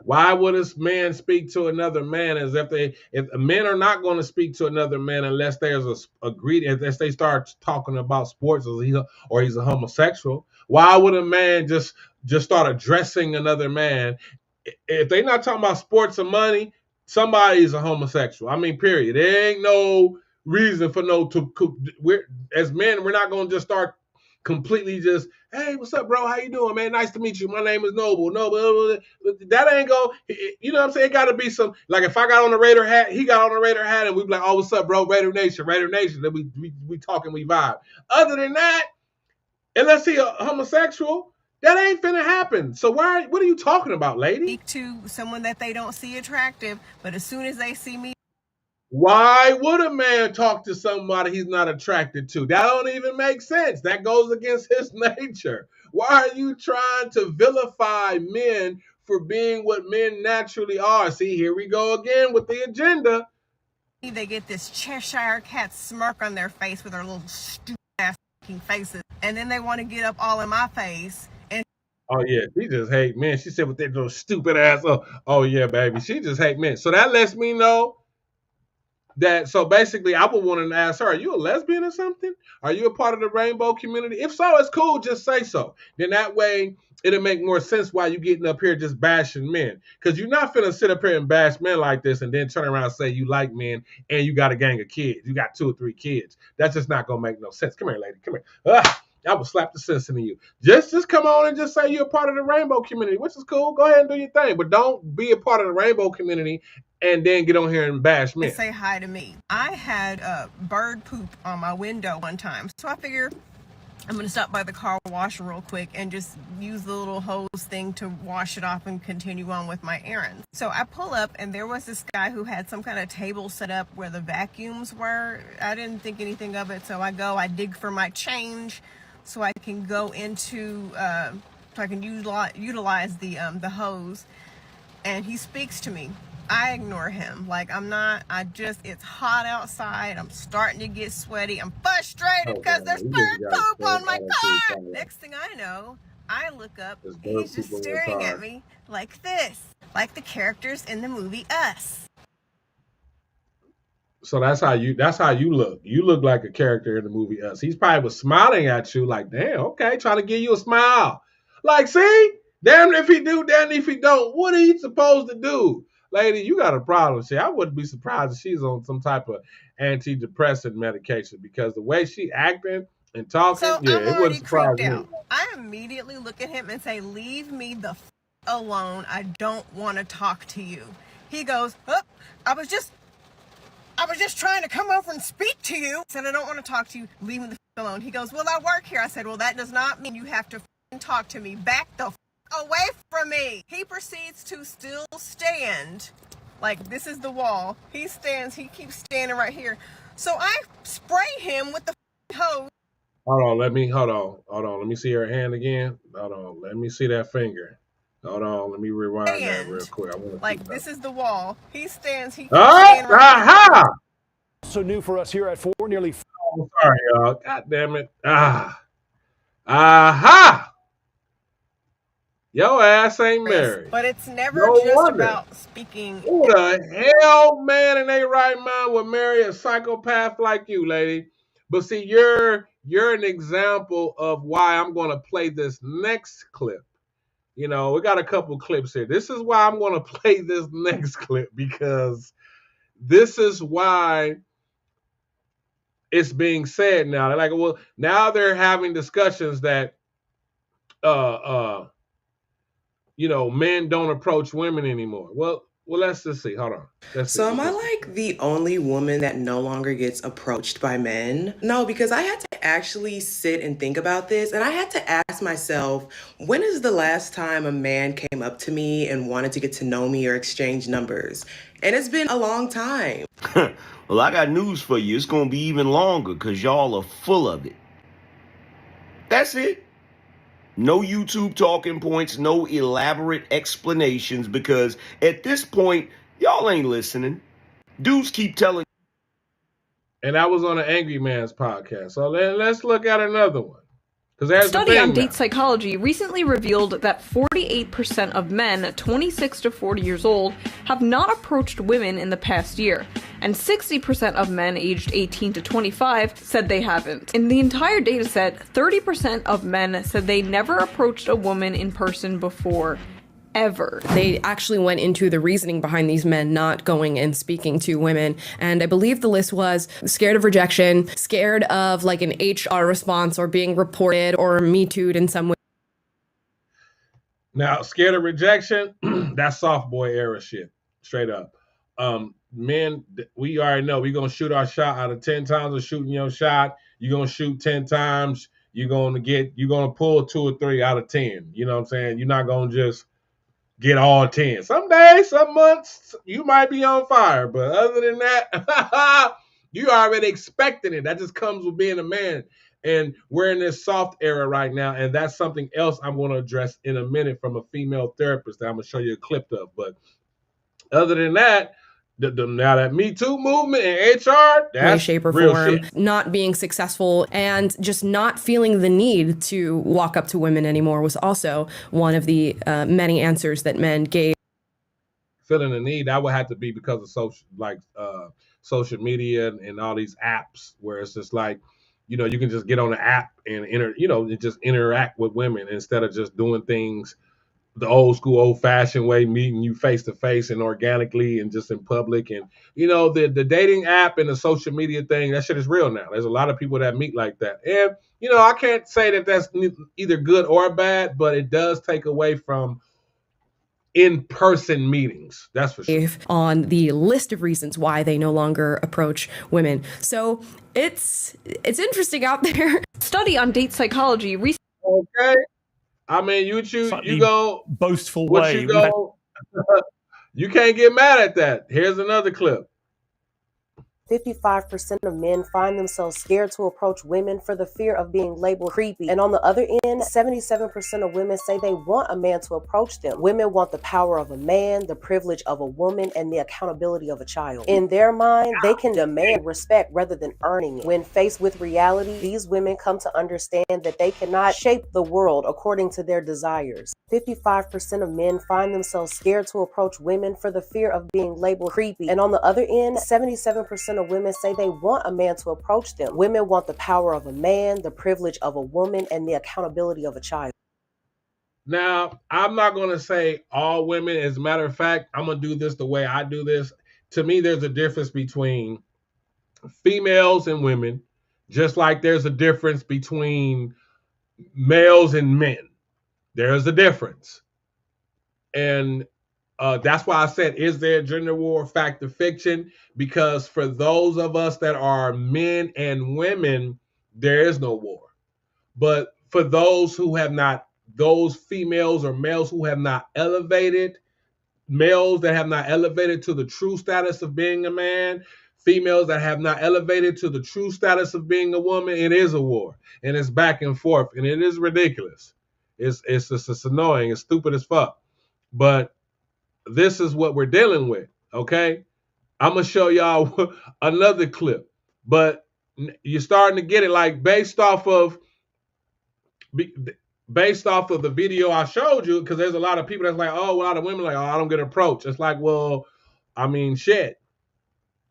Why would a man speak to another man as if men are not going to speak to another man unless there's unless they start talking about sports or he's a homosexual? Why would a man just start addressing another man? If they're not talking about sports or money, somebody's a homosexual. I mean, period. There ain't no reason for as men, we're not going to just start completely just, hey, what's up, bro? How you doing, man? Nice to meet you. My name is Noble. That ain't go, you know what I'm saying? It got to be some, like if I got on a Raider hat, he got on a Raider hat, and we be like, oh, what's up, bro? Raider Nation. Then we talking, we vibe. Other than that, unless he a homosexual, that ain't finna happen. So what are you talking about, lady? Speak to someone that they don't see attractive, but as soon as they see me... Why would a man talk to somebody he's not attracted to? That don't even make sense. That goes against his nature. Why are you trying to vilify men for being what men naturally are? See, here we go again with the agenda. They get this Cheshire cat smirk on their face with their little stupid ass faces, and then they want to get up all in my face. And oh yeah, she just hate men. She said with that little stupid ass. Oh yeah, baby, she just hate men. So that lets me know that, so basically I would want to ask her, are you a lesbian or something? Are you a part of the rainbow community? If so, it's cool, just say so. Then that way it'll make more sense why you getting up here just bashing men. Because you're not finna sit up here and bash men like this and then turn around and say you like men and you got a gang of kids. You got 2 or 3 kids. That's just not gonna make no sense. Come here, lady, come here. I will slap the sense into you. Just come on and just say you're a part of the rainbow community, which is cool. Go ahead and do your thing. But don't be a part of the rainbow community and then get on here and bash men. Say hi to me. I had bird poop on my window one time, so I figure I'm going to stop by the car wash real quick and just use the little hose thing to wash it off and continue on with my errands. So I pull up, and there was this guy who had some kind of table set up where the vacuums were. I didn't think anything of it, so I dig for my change so I can go into, so I can utilize the hose, and he speaks to me. I ignore him. Like, it's hot outside. I'm starting to get sweaty. I'm frustrated because there's bird poop on my car. Next thing I know, I look up, he's just staring at me like this. like the characters in the movie Us. So that's how you look. You look like a character in the movie Us. He's probably was smiling at you like, damn, okay, trying to give you a smile. Like, see, damn if he do, damn if he don't. What are you supposed to do? Lady, you got a problem. See, I wouldn't be surprised if she's on some type of antidepressant medication because the way she acting and talking, So yeah, I'm it already wouldn't surprise creeped me. out. I immediately look at him and say, leave me the alone. I don't want to talk to you. He goes, oh, I was just trying to come over and speak to you. I said, I don't want to talk to you. Leave me the alone. He goes, well, I work here. I said, well, that does not mean you have to talk to me. Back the away from me. He proceeds to still stand. Like, this is the wall. He keeps standing right here. So I spray him with the hose. Hold on. Let me see her hand again. Hold on. Let me see that finger. Hold on. Let me rewind that real quick. Like, this is the wall. He keeps standing Oh, right aha! So new for us here at 4, nearly. Oh, sorry, y'all. God damn it. Aha! Your ass ain't married. But it's never No just wonder. about speaking. Who the hell, man, in their right mind would marry a psychopath like you, lady? But see, you're an example of why I'm going to play this next clip. You know, we got a couple clips here. This is why I'm going to play this next clip because this is why it's being said now. They're like, well, now they're having discussions that men don't approach women anymore. Well, let's just see. Hold on. So am I like the only woman that no longer gets approached by men? No, because I had to actually sit and think about this, and I had to ask myself, when is the last time a man came up to me and wanted to get to know me or exchange numbers? And it's been a long time. Well, I got news for you. It's going to be even longer because y'all are full of it. That's it. No YouTube talking points, no elaborate explanations, because at this point, y'all ain't listening. Dudes keep telling. And that was on an Angry Man's podcast. So let's look at another one. A study on date psychology recently revealed that 48% of men 26 to 40 years old have not approached women in the past year, and 60% of men aged 18 to 25 said they haven't. In the entire dataset, 30% of men said they never approached a woman in person before. Ever. They actually went into the reasoning behind these men not going and speaking to women. And I believe the list was scared of rejection, scared of like an HR response or being reported or Me Too'd in some way. Now, scared of rejection, that's soft boy era shit. Straight up. Men, we already know we're going to shoot our shot out of 10 times of shooting your shot. You're going to shoot 10 times. You're going to pull 2 or 3 out of 10. You know what I'm saying? You're not going to just get all 10. Some days, some months, you might be on fire. But other than that, you already expecting it. That just comes with being a man. And we're in this soft era right now. And that's something else I'm going to address in a minute from a female therapist that I'm going to show you a clip of. But other than that, now that Me Too movement and HR, that's way, shape, or real form, shit. Not being successful and just not feeling the need to walk up to women anymore was also one of the many answers that men gave. Feeling the need, that would have to be because of social media and all these apps where it's just like, you can just get on the app and just interact with women instead of just doing things the old school, old fashioned way, meeting you face to face and organically and just in public. And, the dating app and the social media thing, that shit is real now. There's a lot of people that meet like that. And, I can't say that that's either good or bad, but it does take away from in-person meetings. That's for sure. On the list of reasons why they no longer approach women. So it's interesting out there. Study on date psychology recently. Okay. I mean, you go boastful what way. You go. You can't get mad at that. Here's another clip. 55% of men find themselves scared to approach women for the fear of being labeled creepy. And on the other end, 77% of women say they want a man to approach them. Women want the power of a man, the privilege of a woman, and the accountability of a child. In their mind, they can demand respect rather than earning it. When faced with reality, these women come to understand that they cannot shape the world according to their desires. 55% of men find themselves scared to approach women for the fear of being labeled creepy. And on the other end, 77% of women say they want a man to approach them. Women want the power of a man, the privilege of a woman, and the accountability of a child. Now, I'm not going to say all women. As a matter of fact, I'm going to do this the way I do this. To me, there's a difference between females and women, just like there's a difference between males and men. There's a difference. And that's why I said, is there a gender war, fact or fiction? Because for those of us that are men and women, there is no war. But for those who have not, those females or males who have not elevated, males that have not elevated to the true status of being a man, females that have not elevated to the true status of being a woman, it is a war. And it's back and forth. And it is ridiculous. It's annoying. It's stupid as fuck. But this is what we're dealing with, okay? I'm going to show y'all another clip. But you're starting to get it, like based off of the video I showed you, because there's a lot of people that's like, oh, a lot of women like, oh, I don't get approached. It's like, well, I mean, shit.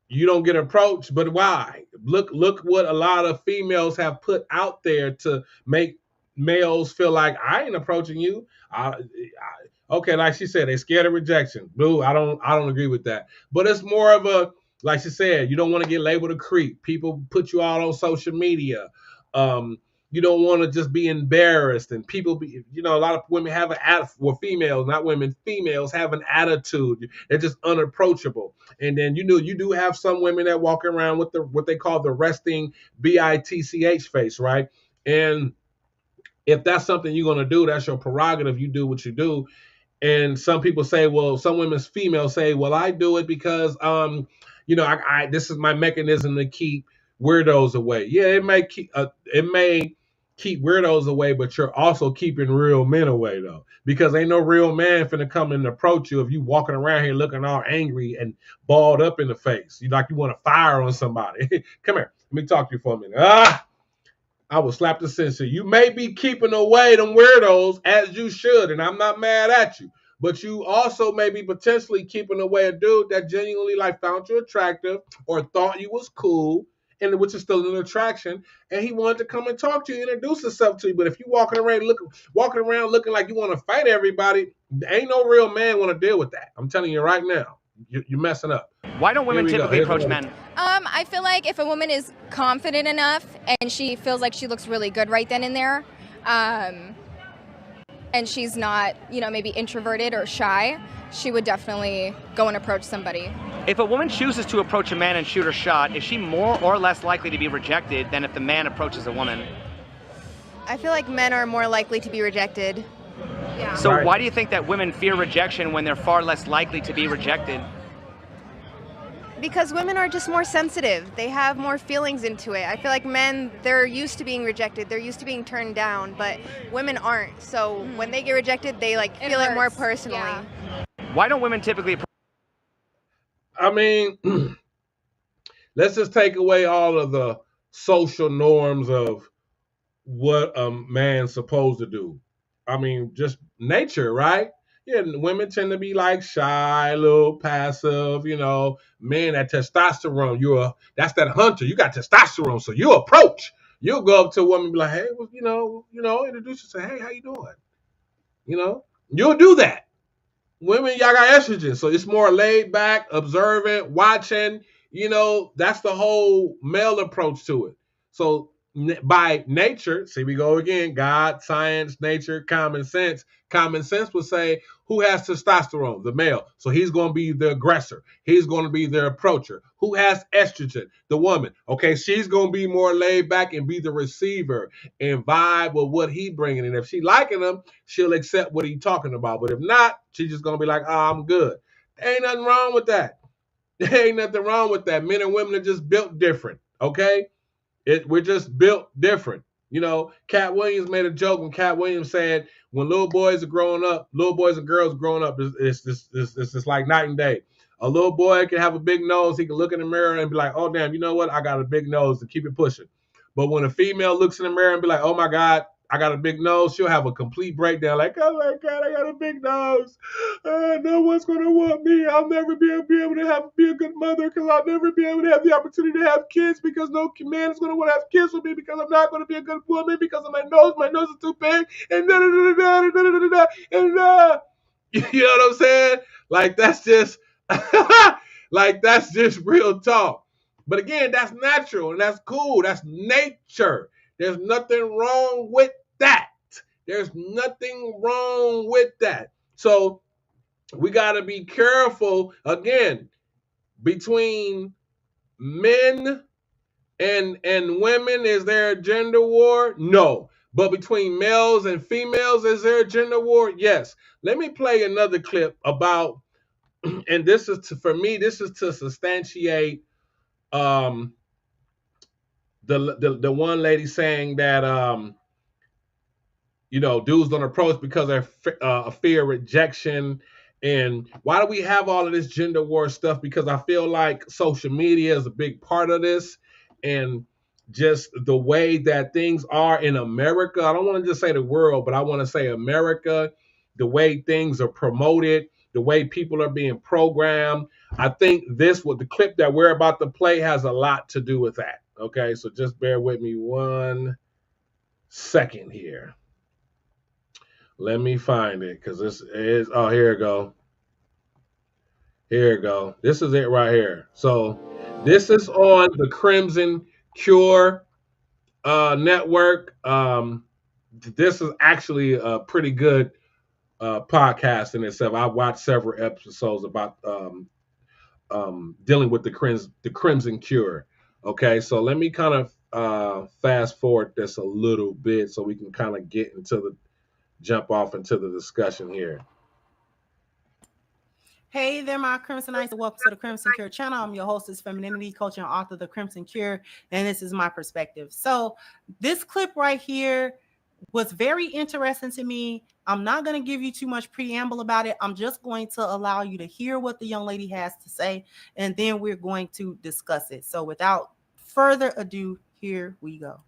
You don't get approached, but why? Look what a lot of females have put out there to make males feel like I ain't approaching you. Okay, like she said, they scared of rejection. Boo, I don't agree with that. But it's more of a, like she said, you don't want to get labeled a creep. People put you all on social media. You don't want to just be embarrassed, and people be, a lot of women have an attitude, well, females, not women, females have an attitude. They're just unapproachable. And then, you do have some women that walk around with what they call the resting bitch face, right? And if that's something you're going to do, that's your prerogative. You do what you do. And some people say, well, some women's females say, well, I do it because, this is my mechanism to keep weirdos away. Yeah, it may keep weirdos away, but you're also keeping real men away, though, because ain't no real man finna come and approach you if you walking around here looking all angry and balled up in the face. You want to fire on somebody. Come here, let me talk to you for a minute. I will slap the censor. You may be keeping away them weirdos as you should, and I'm not mad at you. But you also may be potentially keeping away a dude that genuinely found you attractive or thought you was cool, and which is still an attraction, and he wanted to come and talk to you, introduce himself to you. But if you walking around looking like you want to fight everybody, ain't no real man want to deal with that. I'm telling you right now, you're messing up. Why don't women typically approach men? I feel like if a woman is confident enough and she feels like she looks really good right then and there, and she's not, maybe introverted or shy, she would definitely go and approach somebody. If a woman chooses to approach a man and shoot her shot, is she more or less likely to be rejected than if the man approaches a woman? I feel like men are more likely to be rejected. Yeah. So why do you think that women fear rejection when they're far less likely to be rejected? Because women are just more sensitive. They have more feelings into it. I feel like men, they're used to being rejected. They're used to being turned down, but women aren't. So when they get rejected, they feel it more personally. Yeah. Why don't women typically approach? I mean, let's just take away all of the social norms of what a man's supposed to do. I mean, just nature, right? Yeah, women tend to be shy, a little passive, men, that testosterone, that's that hunter. You got testosterone, so you approach. You'll go up to a woman and be like, hey, well, introduce yourself. Hey, how you doing? You'll do that. Women, y'all got estrogen, so it's more laid back, observant, watching. That's the whole male approach to it. So by nature, see, we go again, God, science, nature, common sense. Common sense would say, who has testosterone? The male. So he's going to be the aggressor. He's going to be the approacher. Who has estrogen? The woman. Okay, she's going to be more laid back and be the receiver and vibe with what he bringing. And if she liking him, she'll accept what he's talking about. But if not, she's just going to be like, oh, I'm good. Ain't nothing wrong with that. There ain't nothing wrong with that. Men and women are just built different, okay? We're just built different. You know, Cat Williams made a joke when Cat Williams said, when little boys and girls growing up, it's just like night and day. A little boy can have a big nose. He can look in the mirror and be like, oh, damn, you know what? I got a big nose, to keep it pushing. But when a female looks in the mirror and be like, oh, my God, I got a big nose, she'll have a complete breakdown like, oh, my God, I got a big nose. No one's going to want me. I'll never be able to be a good mother because I'll never be able to have the opportunity to have kids because no man is going to want to have kids with me because I'm not going to be a good woman because of my nose. My nose is too big. And da-da-da-da-da-da-da-da-da. And you know what I'm saying? Like, that's just like, that's just real talk. But again, that's natural and that's cool. That's nature. There's nothing wrong with that. There's nothing wrong with that. So we got to be careful, again, between men and women. Is there a gender war? No. But between males and females, is there a gender war? Yes. Let me play another clip about, and this is for me, this is to substantiate the one lady saying that you know, dudes don't approach because they're fear rejection. And why do we have all of this gender war stuff? Because I feel like social media is a big part of this, and just the way that things are in America. I don't want to just say the world, but I want to say America, the way things are promoted, the way people are being programmed. I think the clip that we're about to play has a lot to do with that. Okay, so just bear with me 1 second here. Let me find it, because this is, oh, here it go. Here it go. This is it right here. So this is on the Crimson Cure network. This is actually a pretty good podcast in itself. I watched several episodes about dealing with the Crimson Cure. Okay, so let me kind of fast forward this a little bit so we can kind of jump off into the discussion here. Hey there, my Crimsonites, and welcome to the Crimson Cure channel. I'm your hostess, femininity coach, and author of the Crimson Cure, and this is my perspective. So this clip right here was very interesting to me. I'm not going to give you too much preamble about it. I'm just going to allow you to hear what the young lady has to say, and then we're going to discuss it. So without further ado, here we go.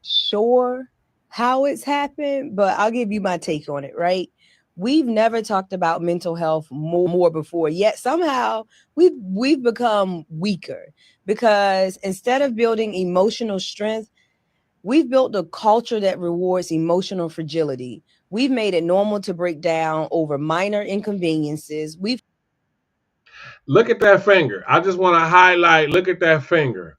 Sure how it's happened, but I'll give you my take on it, right? We've never talked about mental health more before, yet somehow we've become weaker, because instead of building emotional strength, we've built a culture that rewards emotional fragility. We've made it normal to break down over minor inconveniences. Look at that finger. I just want to highlight, look at that finger.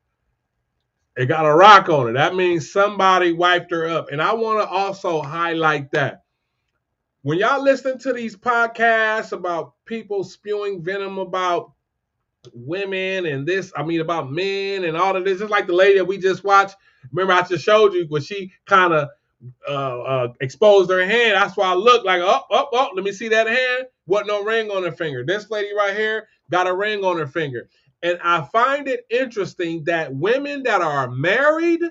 It got a rock on it. That means somebody wiped her up. And I want to also highlight that when y'all listen to these podcasts about people spewing venom about women and about men and all of this, just like the lady that we just watched. Remember, I just showed you when she kind of exposed her hand. That's why I looked like, oh, let me see that hand. Wasn't no ring on her finger. This lady right here got a ring on her finger. And I find it interesting that women that are married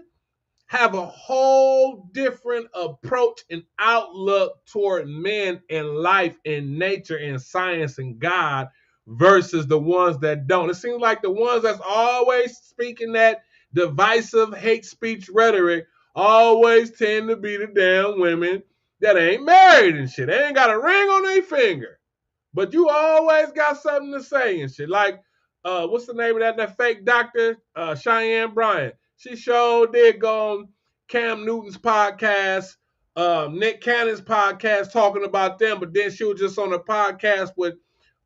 have a whole different approach and outlook toward men and life and nature and science and God versus the ones that don't. It seems like the ones that's always speaking that divisive hate speech rhetoric always tend to be the damn women that ain't married and shit. They ain't got a ring on their finger, but you always got something to say and shit. Like, what's the name of that fake doctor? Cheyenne Bryant. She sure did go on Cam Newton's podcast, Nick Cannon's podcast, talking about them, but then she was just on a podcast with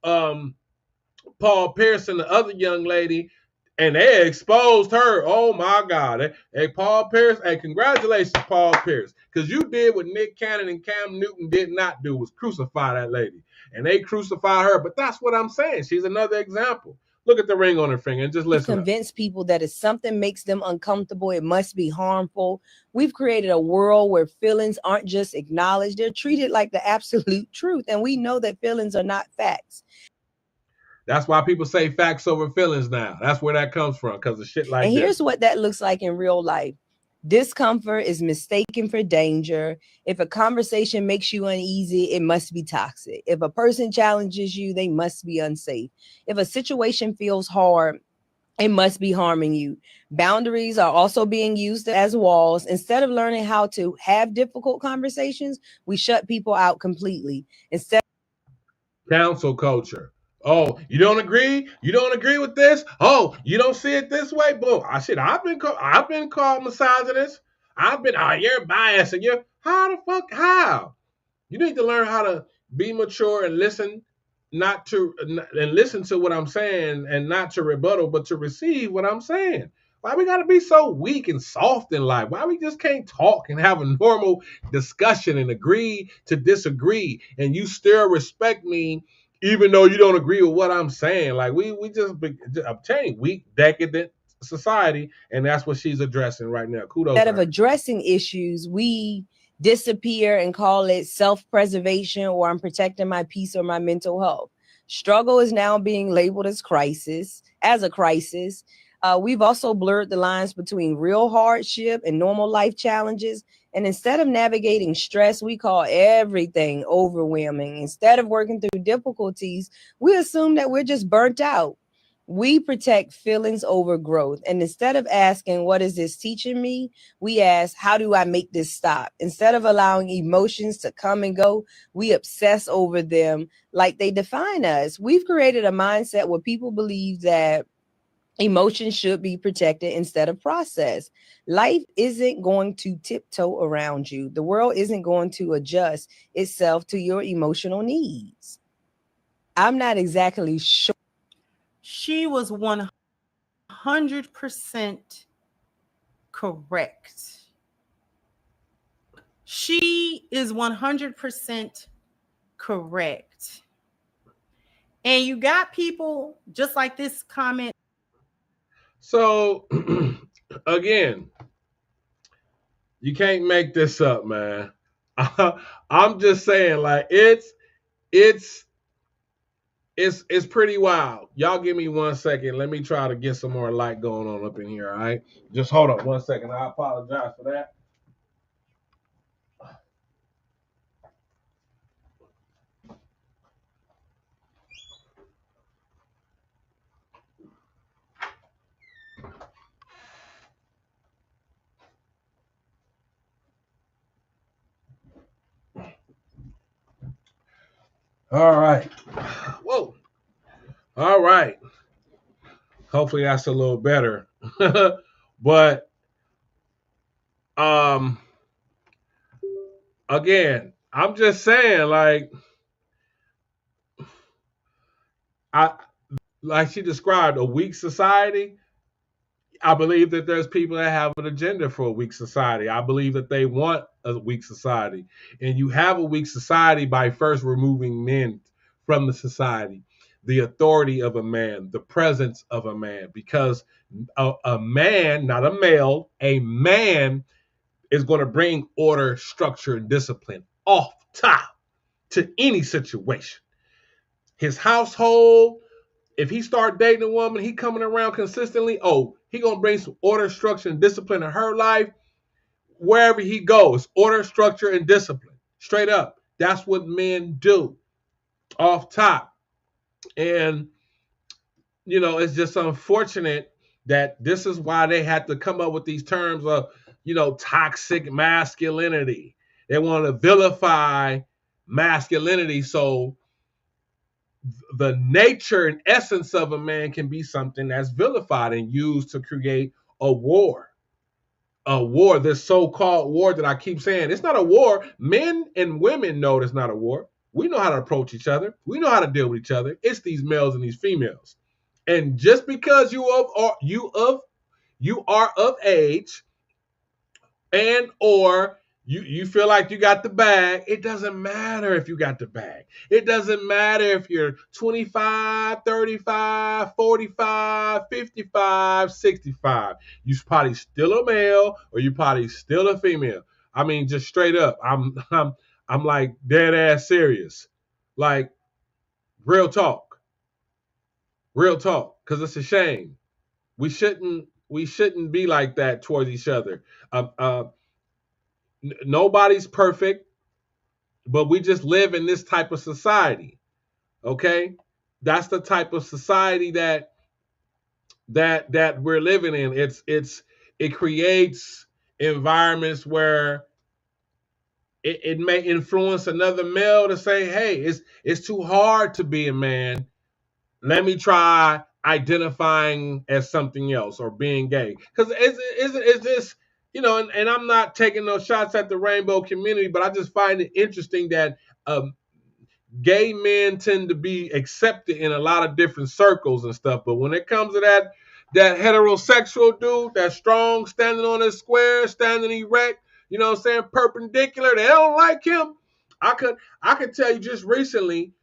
Paul Pierce and the other young lady, and they exposed her. Oh my God. Hey, Paul Pierce, hey, congratulations, Paul Pierce. Because you did what Nick Cannon and Cam Newton did not do, was crucify that lady. And they crucified her. But that's what I'm saying. She's another example. Look at the ring on her finger and just listen. Convince people that if something makes them uncomfortable, it must be harmful. We've created a world where feelings aren't just acknowledged. They're treated like the absolute truth. And we know that feelings are not facts. That's why people say facts over feelings now. That's where that comes from, because of shit like And here's this. what that looks like in real life. Discomfort is mistaken for danger. If a conversation makes you uneasy, it must be toxic. If a person challenges you, they must be unsafe. If a situation feels hard, it must be harming you. Boundaries are also being used as walls. Instead of learning how to have difficult conversations, we shut people out completely. Instead, Council culture. Oh, you don't agree? You don't agree with this? Oh, you don't see it this way? Boom. I've been called misogynist. You're biased, and how? You need to learn how to be mature and listen, and listen to what I'm saying, and not to rebuttal, but to receive what I'm saying. Why we gotta be so weak and soft in life? Why we just can't talk and have a normal discussion and agree to disagree, and you still respect me even though you don't agree with what I'm saying? Like we just obtain weak, decadent society, and that's what she's addressing right now. Kudos. instead to of her. addressing issues, we disappear and call it self-preservation, or I'm protecting my peace or my mental health. Struggle is now being labeled as a crisis. We've also blurred the lines between real hardship and normal life challenges. And instead of navigating stress, we call everything overwhelming. Instead of working through difficulties, we assume that we're just burnt out. We protect feelings over growth. And instead of asking, what is this teaching me? We ask, how do I make this stop? Instead of allowing emotions to come and go, we obsess over them like they define us. We've created a mindset where people believe that emotions should be protected instead of processed. Life isn't going to tiptoe around you. The world isn't going to adjust itself to your emotional needs. I'm not exactly sure. She was 100% correct. She is 100% correct. And you got people just like this comment. So again, you can't make this up, man. I'm just saying, like, it's pretty wild. Y'all give me 1 second. Let me try to get some more light going on up in here, all right? Just hold on 1 second. I apologize for that. All right. Whoa. All right. Hopefully that's a little better. But again, I'm just saying, like she described, a weak society. I believe that there's people that have an agenda for a weak society. I believe that they want a weak society. And you have a weak society by first removing men from the society, the authority of a man, the presence of a man. Because a man, not a male, a man is going to bring order, structure, and discipline off top to any situation. His household, if he start dating a woman, he coming around consistently, he going to bring some order, structure, and discipline in her life. Wherever he goes, order, structure, and discipline. Straight up. That's what men do off top. And, it's just unfortunate that this is why they had to come up with these terms of, toxic masculinity. They want to vilify masculinity. So the nature and essence of a man can be something that's vilified and used to create a war. This so-called war that I keep saying, it's not a war. Men and women know it's not a war. We know how to approach each other. We know how to deal with each other. It's these males and these females. And just because you are of age and or you feel like you got the bag, it doesn't matter if you got the bag. It doesn't matter if you're 25, 35, 45, 55, 65. You're probably still a male or you're probably still a female. I mean, just straight up. I'm like dead ass serious. Like, real talk. Real talk, because it's a shame. We shouldn't be like that towards each other. Nobody's perfect, but we just live in this type of society. Okay, that's the type of society that we're living in. It creates environments where it may influence another male to say, hey, it's too hard to be a man. Let me try identifying as something else or being gay. Because is this, and I'm not taking no shots at the rainbow community, but I just find it interesting that gay men tend to be accepted in a lot of different circles and stuff. But when it comes to that heterosexual dude, that strong, standing on his square, standing erect, you know what I'm saying, perpendicular, they don't like him. I could tell you just recently,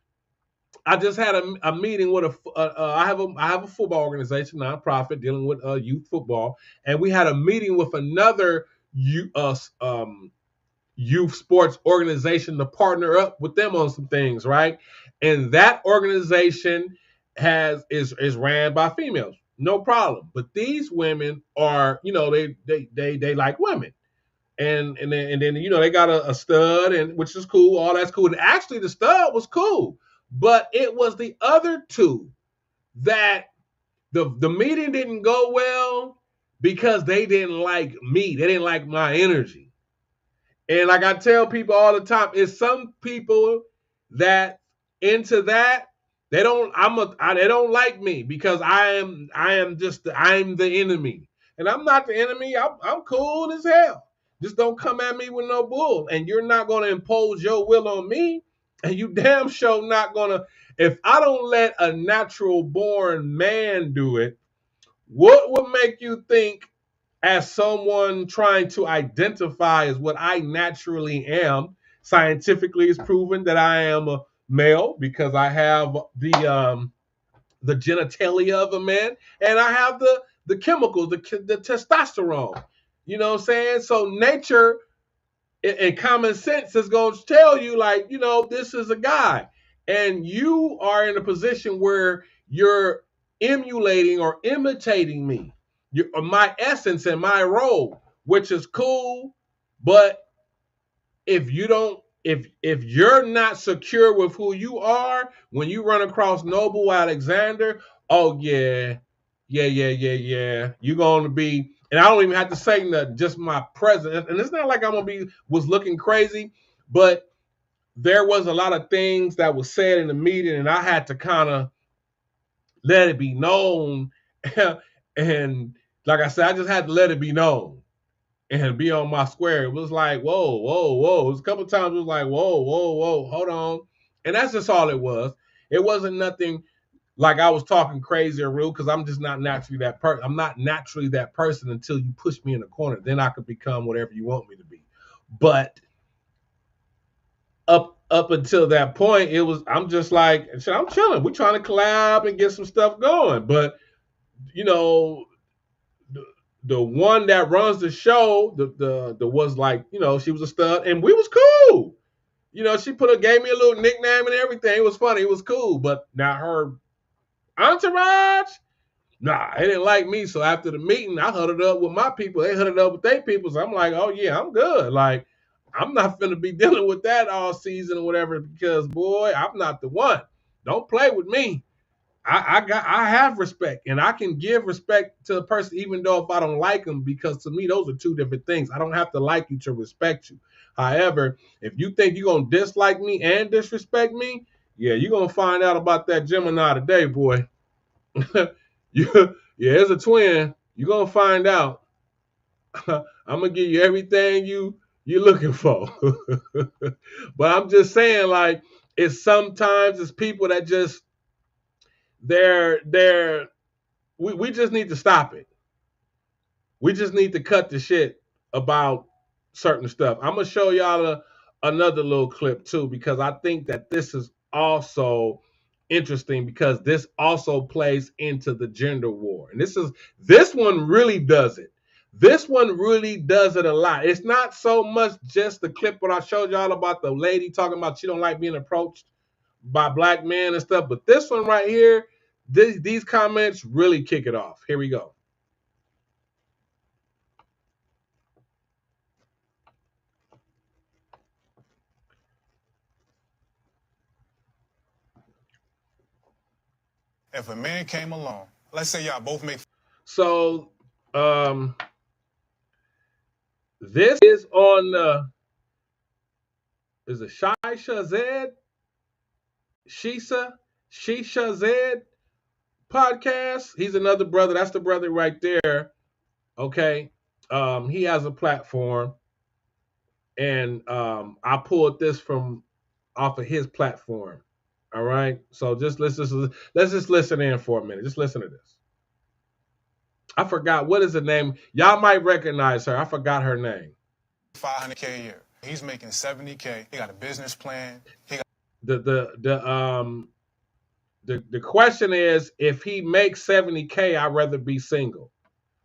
I just had a meeting with I have a football organization, nonprofit, dealing with youth football, and we had a meeting with another youth sports organization to partner up with them on some things, right? And that organization is ran by females, no problem. But these women are, they like women. And then they got a stud, and which is cool, all that's cool. And actually the stud was cool. But it was the other two that the meeting didn't go well because they didn't like me. They didn't like my energy. And like I tell people all the time, it's some people that into that, they don't like me because I'm the enemy. And I'm not the enemy. I'm cool as hell. Just don't come at me with no bull. And you're not going to impose your will on me. And you damn sure not going to. If I don't let a natural born man do it, what would make you think, as someone trying to identify as what I naturally am, scientifically it's proven that I am a male because I have the genitalia of a man, and I have the chemicals, the testosterone. You know what I'm saying? So nature and common sense is going to tell you, like, this is a guy. And you are in a position where you're emulating or imitating me. My essence and my role, which is cool, but if you're not secure with who you are, when you run across Noble Alexander, oh yeah, you're going to be, and I don't even have to say nothing, just my presence. And it's not like was looking crazy, but there was a lot of things that was said in the meeting, and I had to kind of let it be known. And like I said, I just had to let it be known and be on my square. It was like, whoa. It was a couple of times it was like, whoa, hold on. And that's just all it was. It wasn't nothing like I was talking crazy or rude, because I'm just not naturally that person. I'm not naturally that person until you push me in the corner. Then I could become whatever you want me to be. But up until that point, I'm just like, I'm chilling. We're trying to collab and get some stuff going. But, the one that runs the show, the was like, she was a stud, and we was cool. She gave me a little nickname and everything. It was funny. It was cool. But now her entourage, they didn't like me. So after the meeting, I huddled up with my people. They huddled up with their people. So I'm like, oh yeah, I'm good. Like, I'm not finna be dealing with that all season or whatever, because boy, I'm not the one. Don't play with me. I have respect, and I can give respect to the person even though if I don't like them, because to me those are two different things. I don't have to like you to respect you. However, if you think you're gonna dislike me and disrespect me, yeah, you're gonna find out about that Gemini today, boy. It's a twin. You're gonna find out. I'm gonna give you everything you're looking for. But I'm just saying, like, sometimes it's people that just we just need to stop it. We just need to cut the shit about certain stuff. I'm gonna show y'all another little clip too, because I think that this is also interesting, because this also plays into the gender war. And this one really does it. This one really does it a lot. It's not so much just the clip what I showed y'all about the lady talking about she don't like being approached by black men and stuff, but this one right here, these comments really kick it off. Here we go. If a man came along, let's say y'all both make. So, this is on is it Shisha Zed? Shisha Zed podcast. He's another brother. That's the brother right there. Okay. He has a platform. And I pulled this from off of his platform. All right. So let's just listen in for a minute. Just listen to this. I forgot what is the name. Y'all might recognize her. I forgot her name. $500K a year. He's making $70K. He got a business plan. He got the question is, if he makes $70K, I'd rather be single.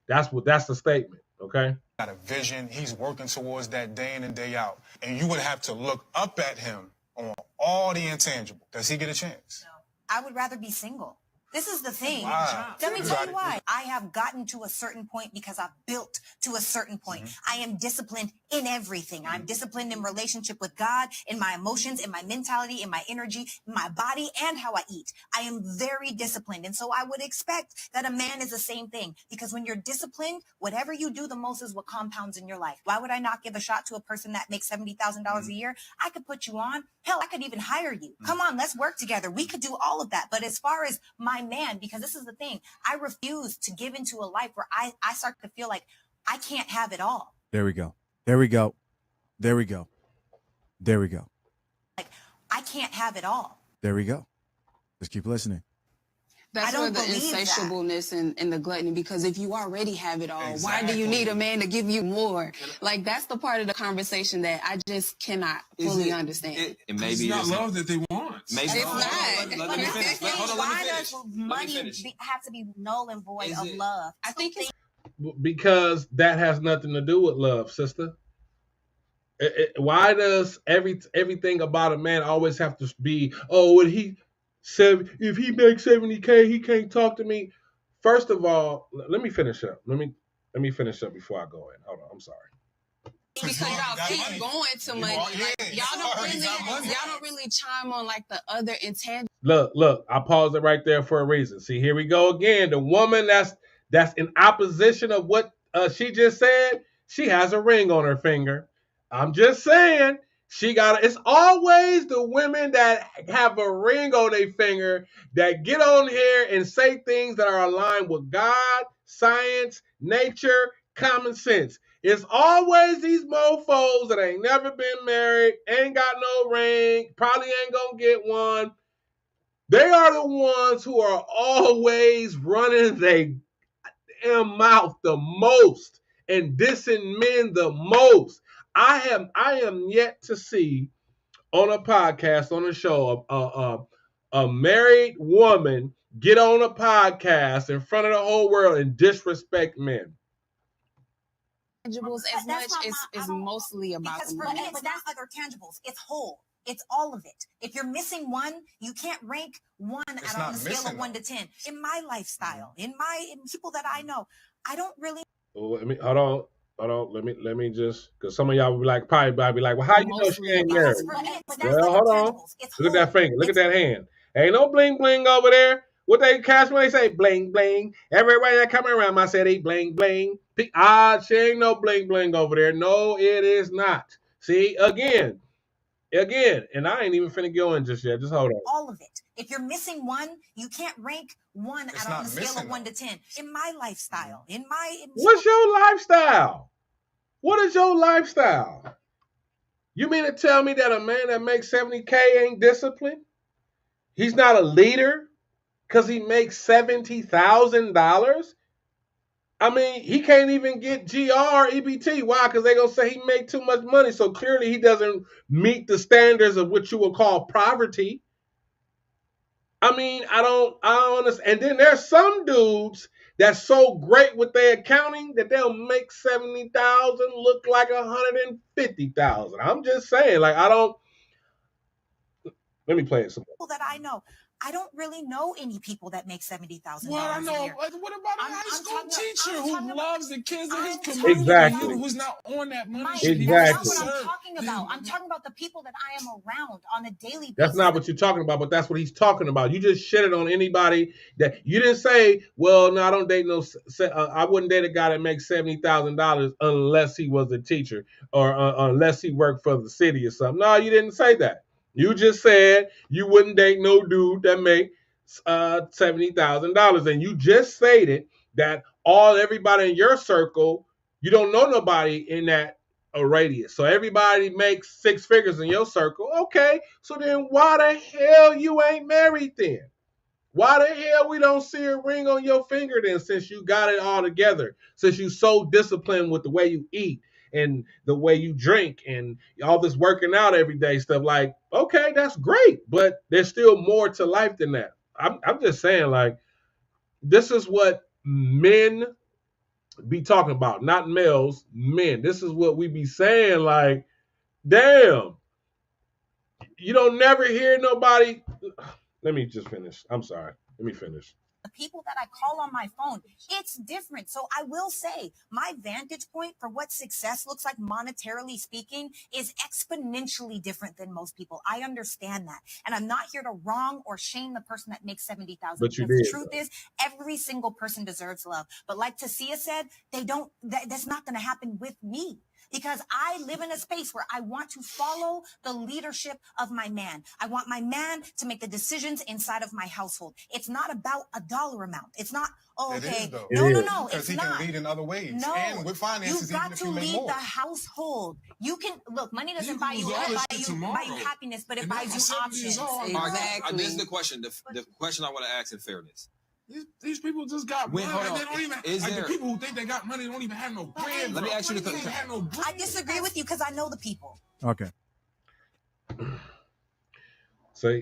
That's the statement. Okay. got a vision. He's working towards that day in and day out. And you would have to look up at him on all the intangible. Does he get a chance? No. I would rather be single. This is the thing. Wow. Let me tell you why. I have gotten to a certain point because I've built to a certain point. I am disciplined in everything. I'm disciplined in relationship with God, in my emotions, in my mentality, in my energy, in my body, and how I eat. I am very disciplined. And so I would expect that a man is the same thing. Because when you're disciplined, whatever you do the most is what compounds in your life. Why would I not give a shot to a person that makes $70,000 a year? I could put you on. Hell, I could even hire you. Come on, let's work together. We could do all of that. But as far as my man, because this is the thing, I refuse to give into a life where I start to feel like I can't have it all. There we go. There we go. There we go. There we go. Like, I can't have it all. There we go. Let's keep listening. That's where the insatiableness and the gluttony, because if you already have it all, why do you need a man to give you more? Like, that's the part of the conversation that I just cannot fully understand. It's not love that they want. Maybe it's not. Let me finish. Why does money have to be null and void of love? I think it's because that has nothing to do with love, sister. Why does everything about a man always have to be, oh, if he makes $70K, he can't talk to me? First of all, let me finish up. Let me finish up before I go in. Hold on, I'm sorry. Because y'all keep going to money. Like, y'all don't really chime on like the other intangibles. Look, I paused it right there for a reason. See, here we go again. The woman that's in opposition of what she just said, she has a ring on her finger. I'm just saying, it's always the women that have a ring on their finger that get on here and say things that are aligned with God, science, nature, common sense. It's always these mofos that ain't never been married, ain't got no ring, probably ain't gonna get one. They are the ones who are always running their damn mouth the most and dissing men the most. I am yet to see on a podcast, on a show, a married woman get on a podcast in front of the whole world and disrespect men. Tangibles as much is mostly about because for me, it's not other tangibles. It's whole. It's all of it. If you're missing one, you can't rank one out on a scale of 1 to 10. In my lifestyle, in people that I know, I don't really. Well, hold on. Let me just, because some of y'all will be like, probably be like, well, how you know she ain't married? Well, hold on. Look at that finger. Look at that hand. Ain't no bling bling over there. What they cast when they say bling bling. Everybody that come around my city, bling bling. She ain't no bling bling over there. No, it is not. See, again, and I ain't even finna go in just yet. Just hold on. All of it. If you're missing one, you can't rank one out on a scale of 1 to 10. In my lifestyle, what's your lifestyle? What is your lifestyle? You mean to tell me that a man that makes $70K ain't disciplined? He's not a leader because he makes $70,000? I mean, he can't even get GR, EBT. Why? Because they're going to say he make too much money. So clearly he doesn't meet the standards of what you would call poverty. I mean, I don't understand. And then there's some dudes that's so great with their accounting that they'll make $70,000 look like $150,000. I'm just saying, like, let me play it some more. People that I know, I don't really know any people that make $70,000 Well, I a know. year. What about a high school teacher who loves the kids in his Exactly. community, who's not on that money? Mike, Exactly. that's not what I'm talking about. I'm talking about the people that I am around on a daily basis. That's not what you're talking about, but that's what he's talking about. You just shitted on anybody that you didn't say, well, no, I don't date no, I wouldn't date a guy that makes $70,000 unless he was a teacher or unless he worked for the city or something. No, you didn't say that. You just said you wouldn't date no dude that make $70,000. And you just stated that everybody in your circle, you don't know nobody in that radius. So everybody makes six figures in your circle. Okay, so then why the hell you ain't married then? Why the hell we don't see a ring on your finger then, since you got it all together, since you so disciplined with the way you eat and the way you drink and all this working out every day stuff? Like, okay, that's great, but there's still more to life than that. I'm just saying, like, this is what men be talking about, not males, men. This is what we be saying, like, damn, you don't never hear nobody. Let me just finish. I'm sorry. Let me finish. The people that I call on my phone, it's different. So I will say my vantage point for what success looks like monetarily speaking is exponentially different than most people. I understand that. And I'm not here to wrong or shame the person that makes $70,000. But you The did, truth is every single person deserves love. But like Tasia said, that's not going to happen with me. Because I live in a space where I want to follow the leadership of my man. I want my man to make the decisions inside of my household. It's not about a dollar amount. It's not, okay. No. Because he can lead in other ways. No, and with finances, you've even got if to you make lead more. the household. You can look. Money doesn't buy you happiness, but it buys you options. This is the question. The question I want to ask in fairness. These people just got money. Hold on. They don't even, the people who think they got money don't even have no bread. Let me ask you the question. I disagree with you because I know the people. Okay. So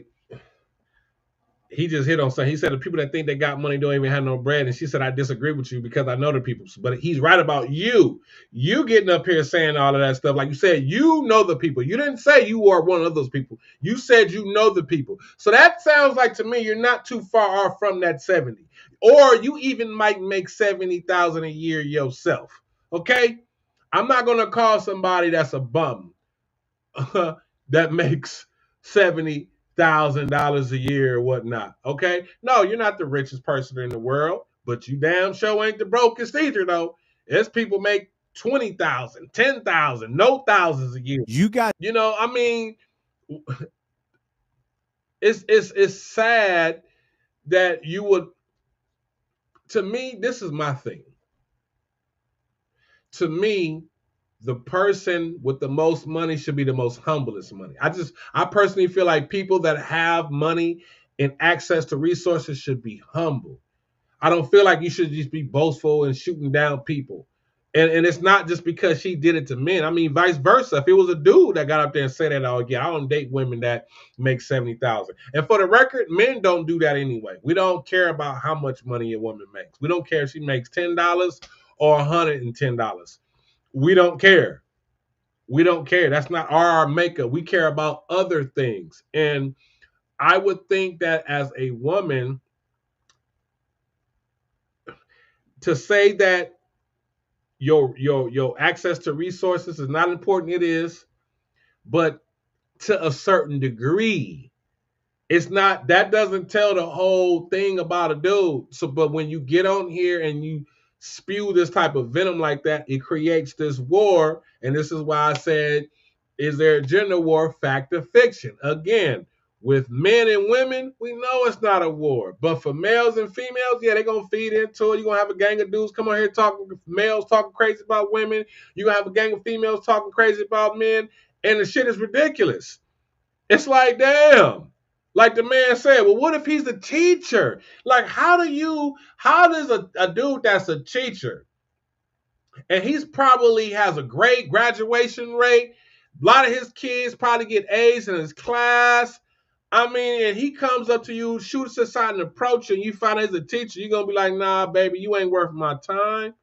he just hit on something. He said the people that think they got money don't even have no bread. And she said, I disagree with you because I know the people. But he's right about you. You getting up here saying all of that stuff. Like you said, you know the people. You didn't say you are one of those people. You said you know the people. So that sounds like to me you're not too far off from that 70. Or you even might make $70,000 a year yourself. Okay? I'm not going to call somebody that's a bum that makes $70,000 a year or whatnot. Okay? No, you're not the richest person in the world, but you damn sure ain't the brokest either, though. There's people make $20,000, $10,000, no thousands a year. You know, I mean, it's sad that you would. To me, this is my thing. To me, the person with the most money should be the most humblest money. I personally feel like people that have money and access to resources should be humble. I don't feel like you should just be boastful and shooting down people. And it's not just because she did it to men. I mean, vice versa. If it was a dude that got up there and said that, I don't date women that make $70,000. And for the record, men don't do that anyway. We don't care about how much money a woman makes. We don't care if she makes $10 or $110. We don't care. We don't care. That's not our makeup. We care about other things. And I would think that as a woman, to say that your access to resources is not important, it is, but to a certain degree, it's not. That doesn't tell the whole thing about a dude. So, but when you get on here and you spew this type of venom like that, it creates this war. And this is why I said, is there a gender war, fact or fiction? Again, with men and women, we know it's not a war. But for males and females, yeah, they're going to feed into it. You're going to have a gang of dudes come on here males talking crazy about women. You're going to have a gang of females talking crazy about men. And the shit is ridiculous. It's like, damn. Like the man said, well, what if he's a teacher? Like, how does a dude that's a teacher, and he's probably has a great graduation rate, a lot of his kids probably get A's in his class. I mean, and he comes up to you, shoots aside and approach you, and you find out he's a teacher, you're going to be like, nah, baby, you ain't worth my time.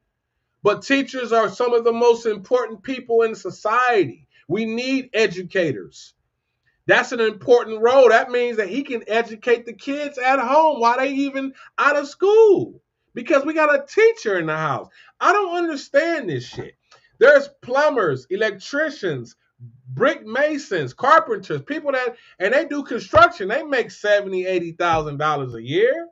But teachers are some of the most important people in society. We need educators. That's an important role. That means that he can educate the kids at home while they even out of school, because we got a teacher in the house. I don't understand this shit. There's plumbers, electricians, brick masons, carpenters, people that, and they do construction. They make $70,000, $80,000 a year.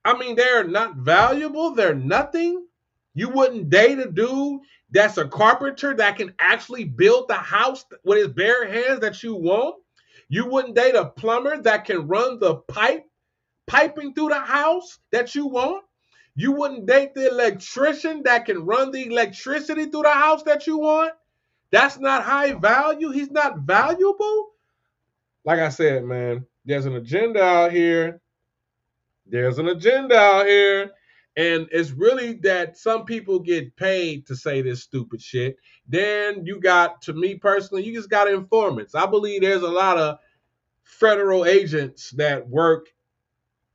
I mean, they're not valuable. They're nothing. You wouldn't date a dude that's a carpenter that can actually build the house with his bare hands that you want. You wouldn't date a plumber that can run the piping through the house that you want. You wouldn't date the electrician that can run the electricity through the house that you want. That's not high value. He's not valuable. Like I said, man, there's an agenda out here. There's an agenda out here. And it's really that some people get paid to say this stupid shit. Then you got, to me personally, you just got informants. I believe there's a lot of federal agents that work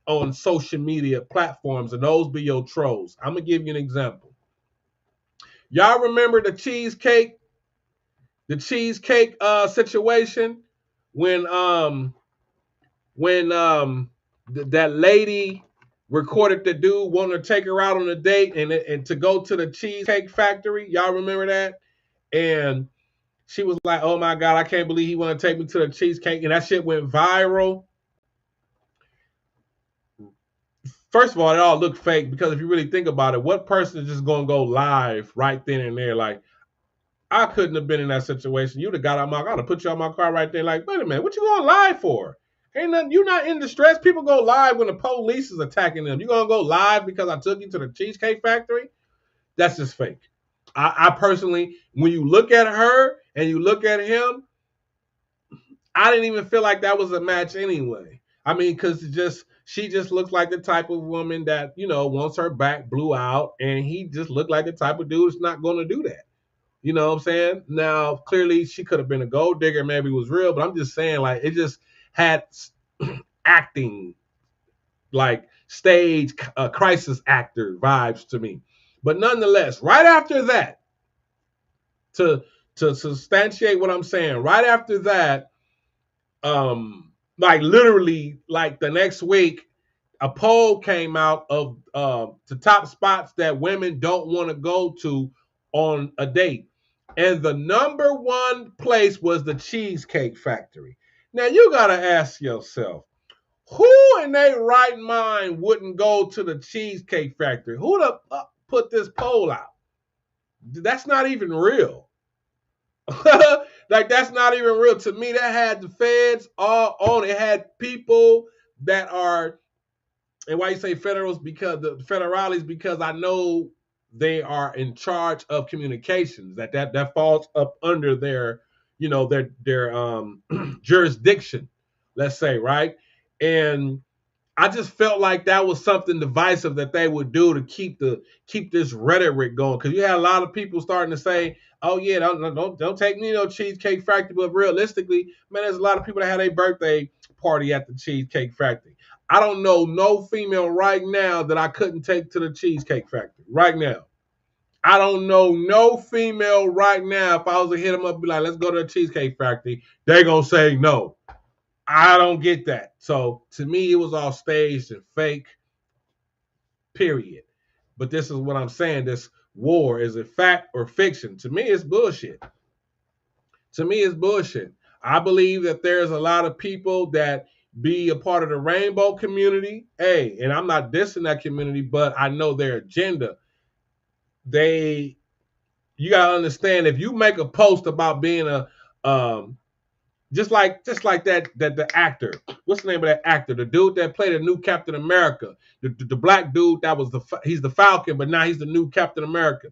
on social media platforms, and those be your trolls. I'm going to give you an example. Y'all remember the cheesecake situation when that lady recorded the dude wanting to take her out on a date and to go to the Cheesecake Factory. Y'all remember that? And she was like, oh my God, I can't believe he want to take me to the cheesecake. And that shit went viral. First of all, it all looked fake, because if you really think about it, what person is just going to go live right then and there? Like, I couldn't have been in that situation. You'd have got out my car. I'd have put you on my car right there. Like, wait a minute, what you going live for? Ain't nothing, you're not in distress. People go live when the police is attacking them. You gonna go live because I took you to the Cheesecake Factory? That's just fake. I personally, when you look at her and you look at him, I didn't even feel like that was a match anyway. I mean, because she just looks like the type of woman that, you know, wants her back blew out, and he just looked like the type of dude that's not going to do that. You know what I'm saying? Now, clearly, she could have been a gold digger, maybe it was real, but I'm just saying, like, it just had acting, like stage crisis actor vibes to me. But nonetheless, right after that, to substantiate what I'm saying, right after that, like literally, like the next week, a poll came out of the top spots that women don't want to go to on a date. And the number one place was the Cheesecake Factory. Now, you got to ask yourself, who in their right mind wouldn't go to the Cheesecake Factory? Who put this poll out? That's not even real. Like, that's not even real. To me, that had the feds all on it. It had people that are, and why you say federals? Because the federales, because I know they are in charge of communications. That falls up under their, you know, their jurisdiction, let's say, right? And I just felt like that was something divisive that they would do to keep this rhetoric going. Because you had a lot of people starting to say, oh yeah, don't take me to no Cheesecake Factory. But realistically, man, there's a lot of people that had a birthday party at the Cheesecake Factory. I don't know no female right now that I couldn't take to the Cheesecake Factory right now. I don't know no female right now, if I was to hit them up and be like, let's go to the Cheesecake Factory, they're going to say no. I don't get that. So to me, it was all staged and fake, period. But this is what I'm saying. This war, is it fact or fiction? To me, it's bullshit. To me, it's bullshit. I believe that there's a lot of people that be a part of the rainbow community. Hey, and I'm not dissing that community, but I know their agenda. You gotta understand, if you make a post about being a just like that the actor, what's the name of that actor, the dude that played the new Captain America, the black dude that was he's the Falcon, but now he's the new Captain America.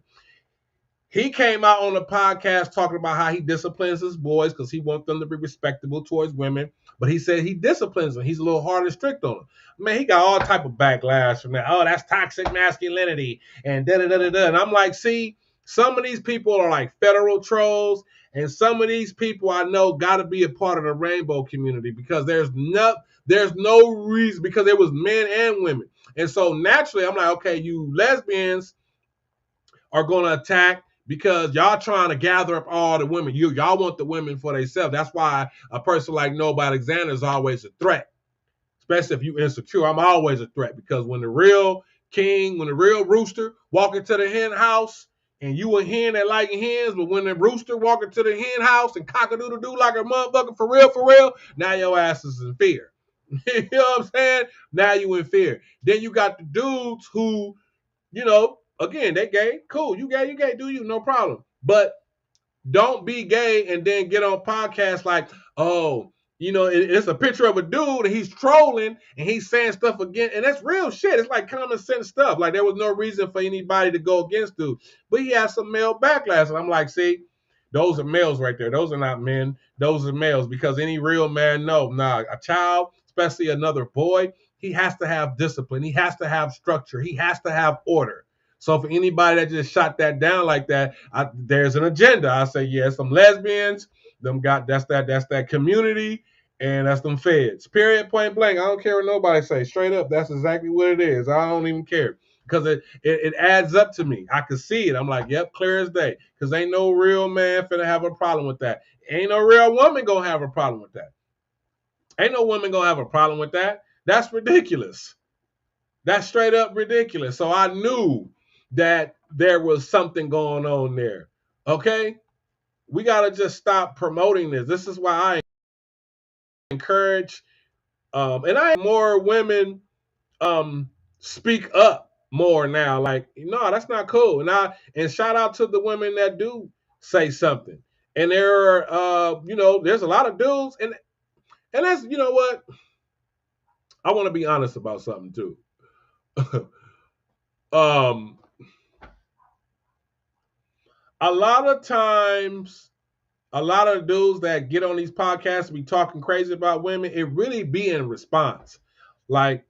He came out on a podcast talking about how he disciplines his boys because he wants them to be respectable towards women. But he said he disciplines them. He's a little hard and strict on them. Man, he got all type of backlash from that. Oh, that's toxic masculinity and da-da-da-da-da. And I'm like, see, some of these people are like federal trolls, and some of these people I know got to be a part of the rainbow community, because there's no reason, because there was men and women. And so naturally, I'm like, okay, you lesbians are going to attack because y'all trying to gather up all the women. Y'all want the women for themselves. That's why a person like Noble Alexander is always a threat, especially if you insecure. I'm always a threat because when the real king, when the real rooster walk into the hen house, and you a hen that like hens, but when the rooster walk into the hen house and cock-a-doodle-doo like a motherfucker for real, now your ass is in fear. You know what I'm saying? Now you in fear. Then you got the dudes who, you know, again, they gay. Cool, you gay, do you, no problem. But don't be gay and then get on podcasts like, oh, you know, it's a picture of a dude and he's trolling and he's saying stuff again. And that's real shit. It's like common sense stuff. Like there was no reason for anybody to go against dude. But he had some male backlash. And I'm like, see, those are males right there. Those are not men. Those are males. Because any real man a child, especially another boy, he has to have discipline. He has to have structure. He has to have order. So for anybody that just shot that down like that, there's an agenda. I say, yeah, some lesbians, that's that community, and that's them feds. Period, point blank. I don't care what nobody say. Straight up, that's exactly what it is. I don't even care. Because it adds up to me. I can see it. I'm like, yep, clear as day. Because ain't no real man finna have a problem with that. Ain't no real woman gonna have a problem with that. Ain't no woman gonna have a problem with that. That's ridiculous. That's straight up ridiculous. So I knew that there was something going on there. Okay? We got to just stop promoting this. This is why I encourage, and I have more women speak up more now. Like, no, that's not cool. And shout out to the women that do say something. And there are, there's a lot of dudes. And that's, you know what? I want to be honest about something too. A lot of times, a lot of dudes that get on these podcasts be talking crazy about women, it really be in response. Like,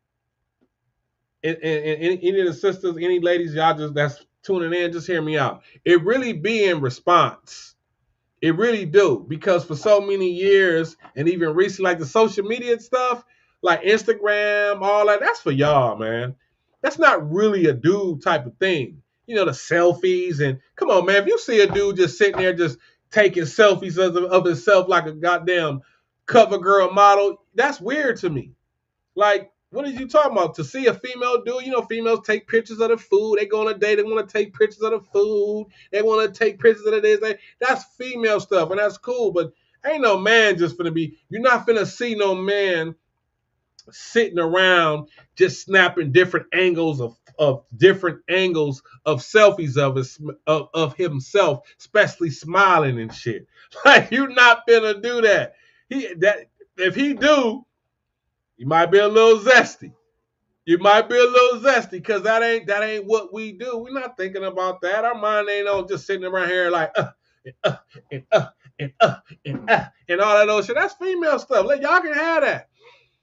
and any of the sisters, any ladies, y'all that's tuning in, just hear me out. It really be in response. It really do. Because for so many years, and even recently, like the social media stuff, like Instagram, all that, that's for y'all, man. That's not really a dude type of thing. You know, the selfies and come on, man. If you see a dude just sitting there just taking selfies of himself like a goddamn cover girl model, that's weird to me. Like, what are you talking about? To see a female dude, you know, females take pictures of the food. They go on a date, they want to take pictures of the food. They want to take pictures of the this. That's female stuff, and that's cool. But ain't no man just finna be, you're not finna see no man sitting around just snapping different angles of selfies of himself, especially smiling and shit. Like, you're not finna do that. If he do, you might be a little zesty. You might be a little zesty because that ain't what we do. We're not thinking about that. Our mind ain't on just sitting around here like and all that old shit. That's female stuff. Y'all can have that.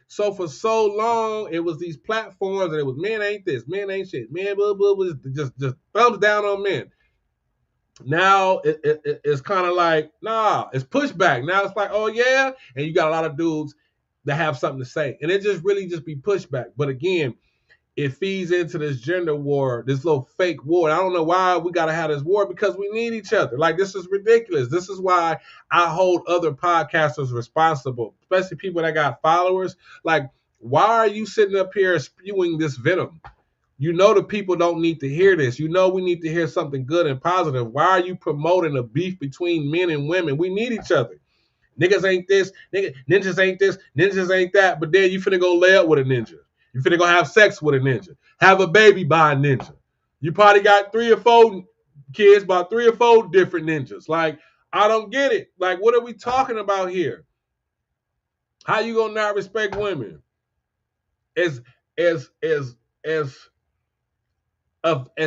So for so long, it was these platforms, and it was men ain't this, men ain't shit, men blah blah blah, just thumbs down on men. Now it's kind of like, nah, it's pushback. Now it's like, oh yeah, and you got a lot of dudes that have something to say, and it just really just be pushback. But again, it feeds into this gender war, this little fake war. And I don't know why we got to have this war, because we need each other. Like, this is ridiculous. This is why I hold other podcasters responsible, especially people that got followers. Like, why are you sitting up here spewing this venom? You know the people don't need to hear this. You know we need to hear something good and positive. Why are you promoting a beef between men and women? We need each other. Niggas ain't this, ninjas ain't this, ninjas ain't that, but then you finna go lay up with a ninja. You finna go have sex with a ninja. Have a baby by a ninja. You probably got 3 or 4 kids by 3 or 4 different ninjas. Like, I don't get it. Like, what are we talking about here? How you gonna not respect women? As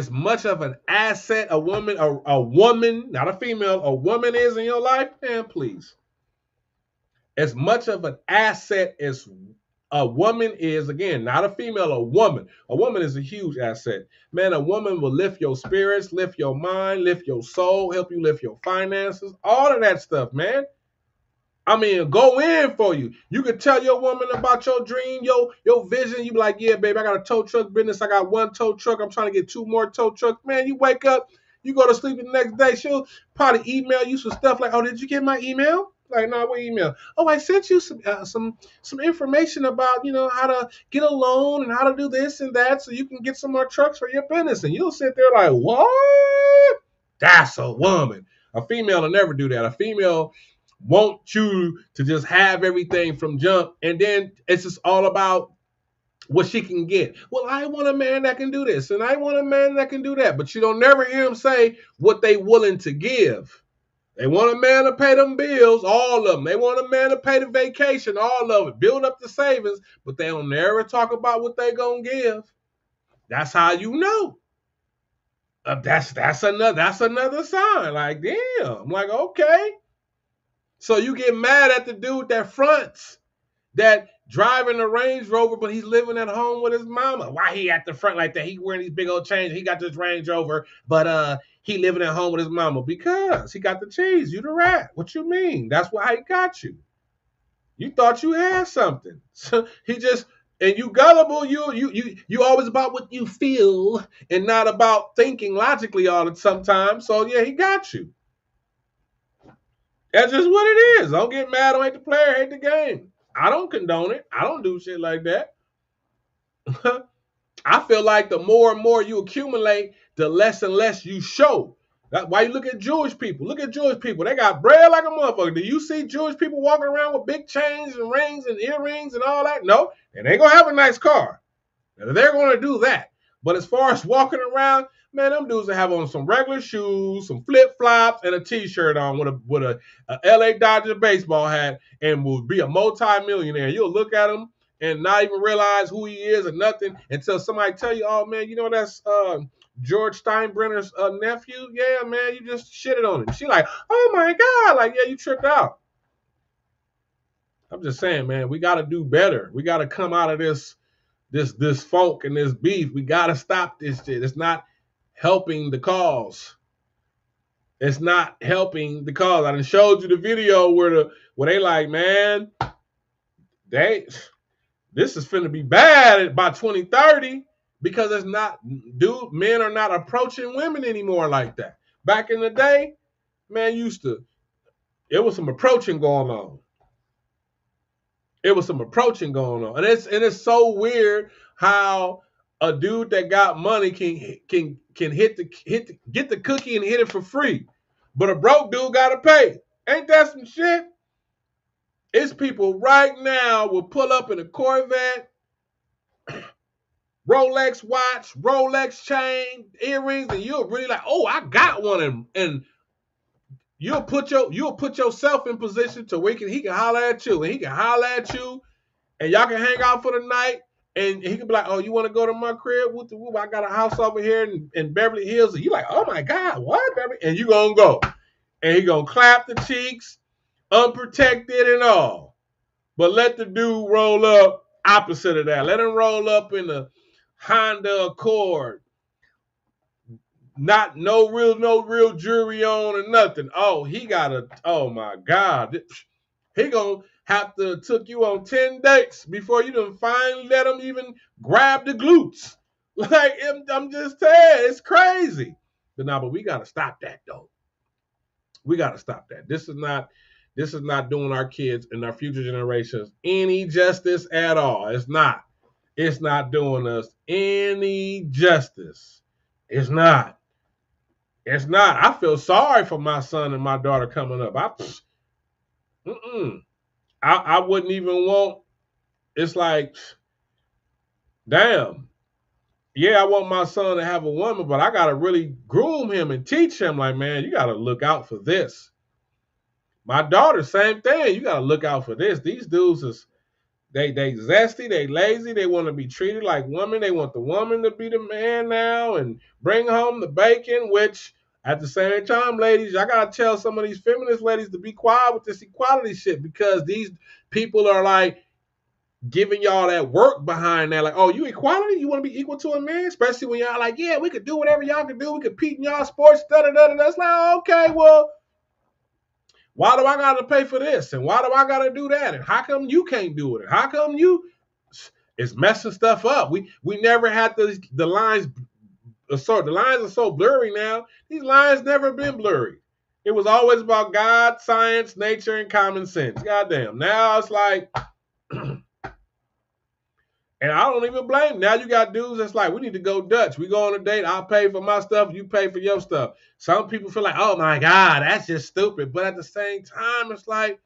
much of an asset a woman, not a female, a woman is in your life, man, please. As much of an asset as a woman is, again, not a female, a woman. A woman is a huge asset. Man, a woman will lift your spirits, lift your mind, lift your soul, help you lift your finances, all of that stuff, man. I mean, go in for you. You can tell your woman about your dream, your vision. You be like, yeah, baby, I got a tow truck business. I got 1 tow truck. I'm trying to get 2 more tow trucks. Man, you wake up, You go to sleep the next day, she'll probably email you some stuff like, oh, did you get my email? Like, no, what email? Oh, I sent you some information about, how to get a loan and how to do this and that so you can get some more trucks for your business. And you'll sit there like, what? That's a woman. A female will never do that. A female want you to just have everything from jump, and then it's just all about what she can get. Well, I want a man that can do this, and I want a man that can do that. But you don't never hear them say what they willing to give. They want a man to pay them bills, all of them. They want a man to pay the vacation, all of it. Build up the savings, but they don't never talk about what they gonna give. That's how you know. That's another sign. Like, damn. I'm like, okay. So you get mad at the dude that fronts, that driving a Range Rover, but he's living at home with his mama. Why he at the front like that? He wearing these big old chains. He got this Range Rover, but he living at home with his mama because he got the cheese. You the rat. What you mean? That's why he got you. You thought you had something. So he just, and you gullible. You always about what you feel and not about thinking logically all the sometimes. So yeah, he got you. That's just what it is. Don't get mad. Don't hate the player. Hate the game. I don't condone it. I don't do shit like that. I feel like the more and more you accumulate, the less and less you show. That's why you look at Jewish people. Look at Jewish people. They got bread like a motherfucker. Do you see Jewish people walking around with big chains and rings and earrings and all that? No. And they going to have a nice car. They're going to do that. But as far as walking around, man, them dudes that have on some regular shoes, some flip-flops, and a T-shirt on with a LA Dodger baseball hat and will be a multi-millionaire. You'll look at him and not even realize who he is or nothing until somebody tell you, oh, man, that's George Steinbrenner's nephew? Yeah, man, you just shitted on him. She like, oh, my God. Like, yeah, you tripped out. I'm just saying, man, we got to do better. We got to come out of this funk and this beef. We got to stop this shit. It's not helping the cause. It's not helping the cause. I done showed you the video where they like, man, this is finna be bad by 2030 because it's not, men are not approaching women anymore like that. Back in the day, man, it was some approaching going on. It was some approaching going on. And it's so weird how a dude that got money can get the cookie and hit it for free. But a broke dude gotta pay. Ain't that some shit? It's people right now will pull up in a Corvette, Rolex watch, Rolex chain, earrings, and you'll really like, oh, I got one, and you'll put yourself in position to where he can holler at you, and he can holler at you, and y'all can hang out for the night, and he can be like, oh, you want to go to my crib? I got a house over here in Beverly Hills, and you like, oh my God, what, Beverly? And you gonna go, and he gonna clap the cheeks, unprotected and all, but let the dude roll up opposite of that. Let him roll up in a Honda Accord. No real jewelry on or nothing. Oh my God. He gonna have to took you on 10 dates before you done finally let him even grab the glutes. Like, I'm just saying, it's crazy. But we gotta stop that though. We gotta stop that. This is not doing our kids and our future generations any justice at all. It's not. It's not doing us any justice. It's not. It's not. I feel sorry for my son and my daughter coming up. I wouldn't even want. It's like, damn. Yeah, I want my son to have a woman, but I got to really groom him and teach him, like, man, you got to look out for this. My daughter, same thing. You got to look out for this. These dudes they zesty, they lazy, they want to be treated like women. They want the woman to be the man now and bring home the bacon, which at the same time, ladies, I got to tell some of these feminist ladies to be quiet with this equality shit because these people are like giving y'all that work behind that. Like, oh, you equality? You want to be equal to a man? Especially when y'all like, yeah, we could do whatever y'all can do. We compete in y'all sports, da-da-da-da. It's like, okay, well, why do I got to pay for this? And why do I got to do that? And how come you can't do it? And how come it's messing stuff up? We never had the lines the lines are so blurry now. These lines never been blurry. It was always about God, science, nature, and common sense. Goddamn. Now it's like, and I don't even blame. Now you got dudes that's like, we need to go Dutch. We go on a date. I'll pay for my stuff. You pay for your stuff. Some people feel like, oh my God, that's just stupid. But at the same time, it's like,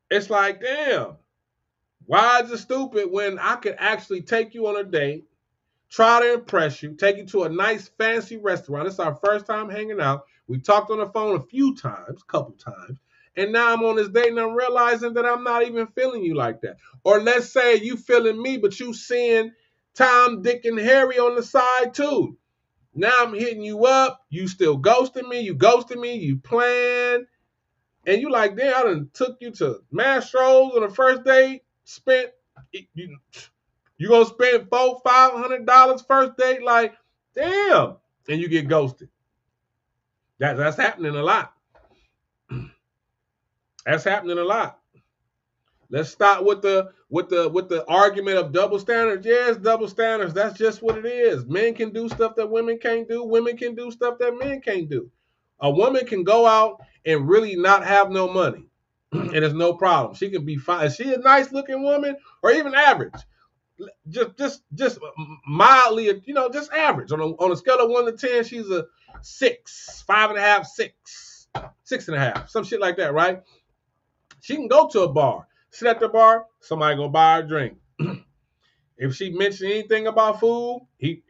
damn, why is it stupid when I could actually take you on a date, try to impress you, take you to a nice fancy restaurant. It's our first time hanging out. We talked on the phone a couple times. And now I'm on this date and I'm realizing that I'm not even feeling you like that. Or let's say you feeling me, but you seeing Tom, Dick, and Harry on the side too. Now I'm hitting you up. You still ghosting me. You playing. And you like, damn, I done took you to Mastro's on the first date. You gonna spend $400-500 first date? Like, damn. And you get ghosted. That's happening a lot. That's happening a lot. Let's start with the argument of double standards. Yes, double standards. That's just what it is. Men can do stuff that women can't do. Women can do stuff that men can't do. A woman can go out and really not have no money, and it's no problem. She can be fine. Is she a nice looking woman or even average? Just mildly, just average. On a scale of 1 to 10, she's a 6, 5.5, 6, 6.5, some shit like that, right? She can go to a bar, sit at the bar, somebody gonna buy her a drink. If she mentioned anything about food, he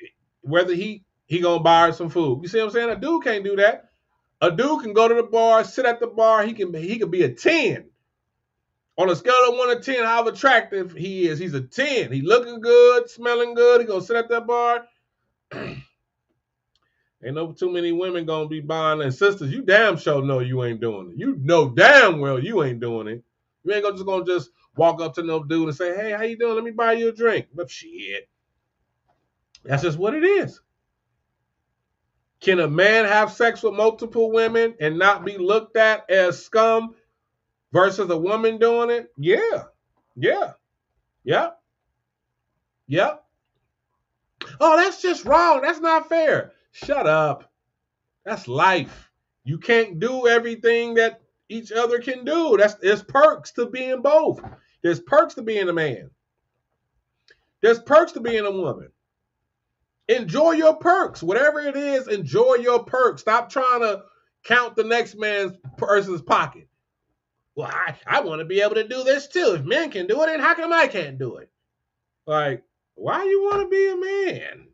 gonna buy her some food. You see what I'm saying? A dude can't do that. A dude can go to the bar, sit at the bar. He can be a 10. On a scale of 1 to 10, how attractive he is, he's a 10. He looking good, smelling good. He gonna sit at that bar. Ain't no too many women gonna be buying. And sisters, you damn sure know you ain't doing it. You know damn well you ain't doing it. You ain't gonna just walk up to no dude and say, hey, how you doing? Let me buy you a drink. But shit. That's just what it is. Can a man have sex with multiple women and not be looked at as scum versus a woman doing it? Yeah. Oh, that's just wrong. That's not fair. Shut up. That's life. You can't do everything that each other can do. There's perks to being both. There's perks to being a man. There's perks to being a woman. Enjoy your perks. Whatever it is, enjoy your perks. Stop trying to count the next person's pocket. Well, I want to be able to do this too. If men can do it, then how come I can't do it? Like, why you want to be a man?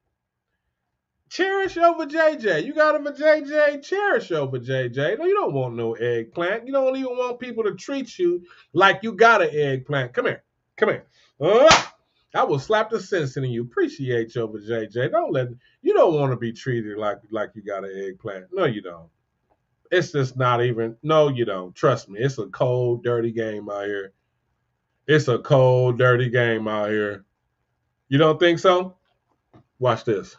Cherish over JJ. You got him a JJ, cherish over JJ. No, you don't want no eggplant. You don't even want people to treat you like you got an eggplant. Come here. I will slap the sense in you. Appreciate you over JJ. You don't want to be treated like you got an eggplant. No, you don't. It's just not even. No, you don't. Trust me. It's a cold, dirty game out here. It's a cold, dirty game out here. You don't think so? Watch this.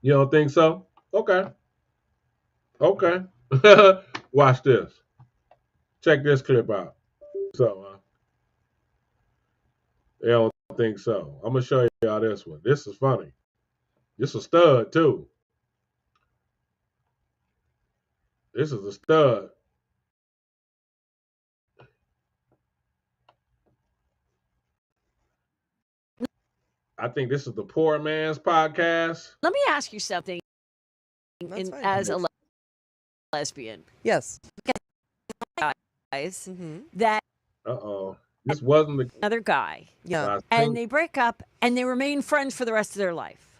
You don't think so? Okay. Watch this. Check this clip out. So, they don't think so. I'm going to show y'all this one. This is funny. This is a stud, too. This is a stud. I think this is the Poor Man's Podcast. Let me ask you something. As a lesbian, Yes. guys, that This wasn't another guy, Yeah. and they break up and they remain friends for the rest of their life.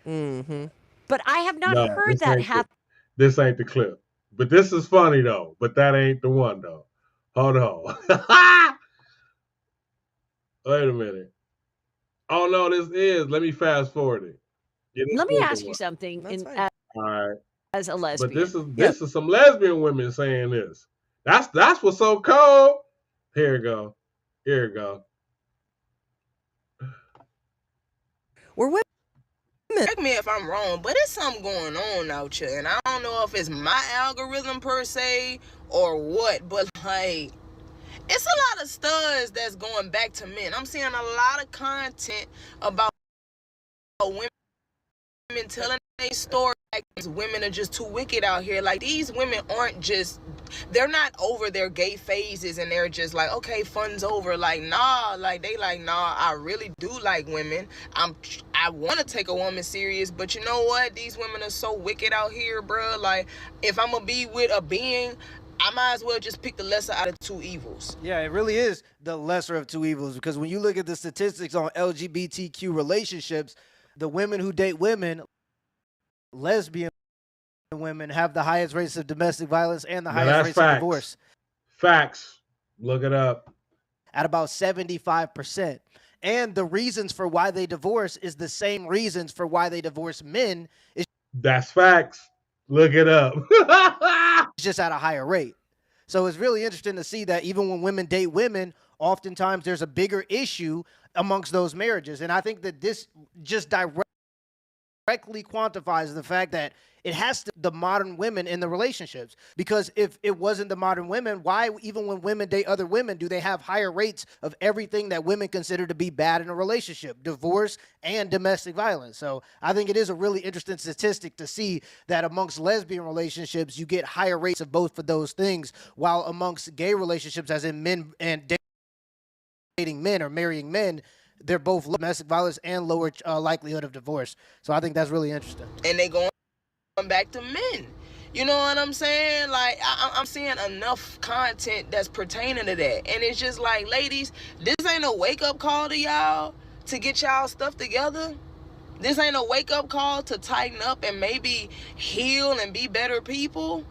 Mm-hmm. But I have not No, heard this that ain't happen. This ain't the clip. But this is funny, though. But that ain't the one, though. Hold on. Wait a minute. Oh, no, this is. Let me fast forward it. Yeah, this Let me is the ask you one. something. All right. As a lesbian, But this is some lesbian women saying this. That's what's so cold. Here it go. We're women. Correct me if I'm wrong, but it's something going on out here, and I don't know if it's my algorithm per se or what, but like, it's a lot of studs that's going back to men. I'm seeing a lot of content about women telling their story like these women are just too wicked out here. Like, these women aren't just, they're not over their gay phases and they're just like, okay, fun's over. Like, nah, like they like, nah, I really do like women. I want to take a woman serious, but you know what? These women are so wicked out here, bro. Like, if I'm gonna be with a being, I might as well just pick the lesser out of two evils. Yeah, it really is the lesser of two evils, because when you look at the statistics on LGBTQ relationships, the women who date women, lesbian women, have the highest rates of domestic violence and the highest rates of divorce. Facts. Look it up. At about 75%. And the reasons for why they divorce is the same reasons for why they divorce men. That's facts. Look it up. It's just at a higher rate. So it's really interesting to see that even when women date women, oftentimes there's a bigger issue amongst those marriages. And I think that this just directly quantifies the fact that it has to be the modern women in the relationships. Because if it wasn't the modern women, why, even when women date other women, do they have higher rates of everything that women consider to be bad in a relationship, divorce and domestic violence? So I think it is a really interesting statistic to see that amongst lesbian relationships, you get higher rates of both for those things, while amongst gay relationships, as in men and dating men or marrying men, they're both domestic violence and lower likelihood of divorce. So I think that's really interesting. And they going back to men. You know what I'm saying? Like, I'm seeing enough content that's pertaining to that. And it's just like, ladies, this ain't a wake-up call to y'all to get y'all stuff together. This ain't a wake-up call to tighten up and maybe heal and be better people.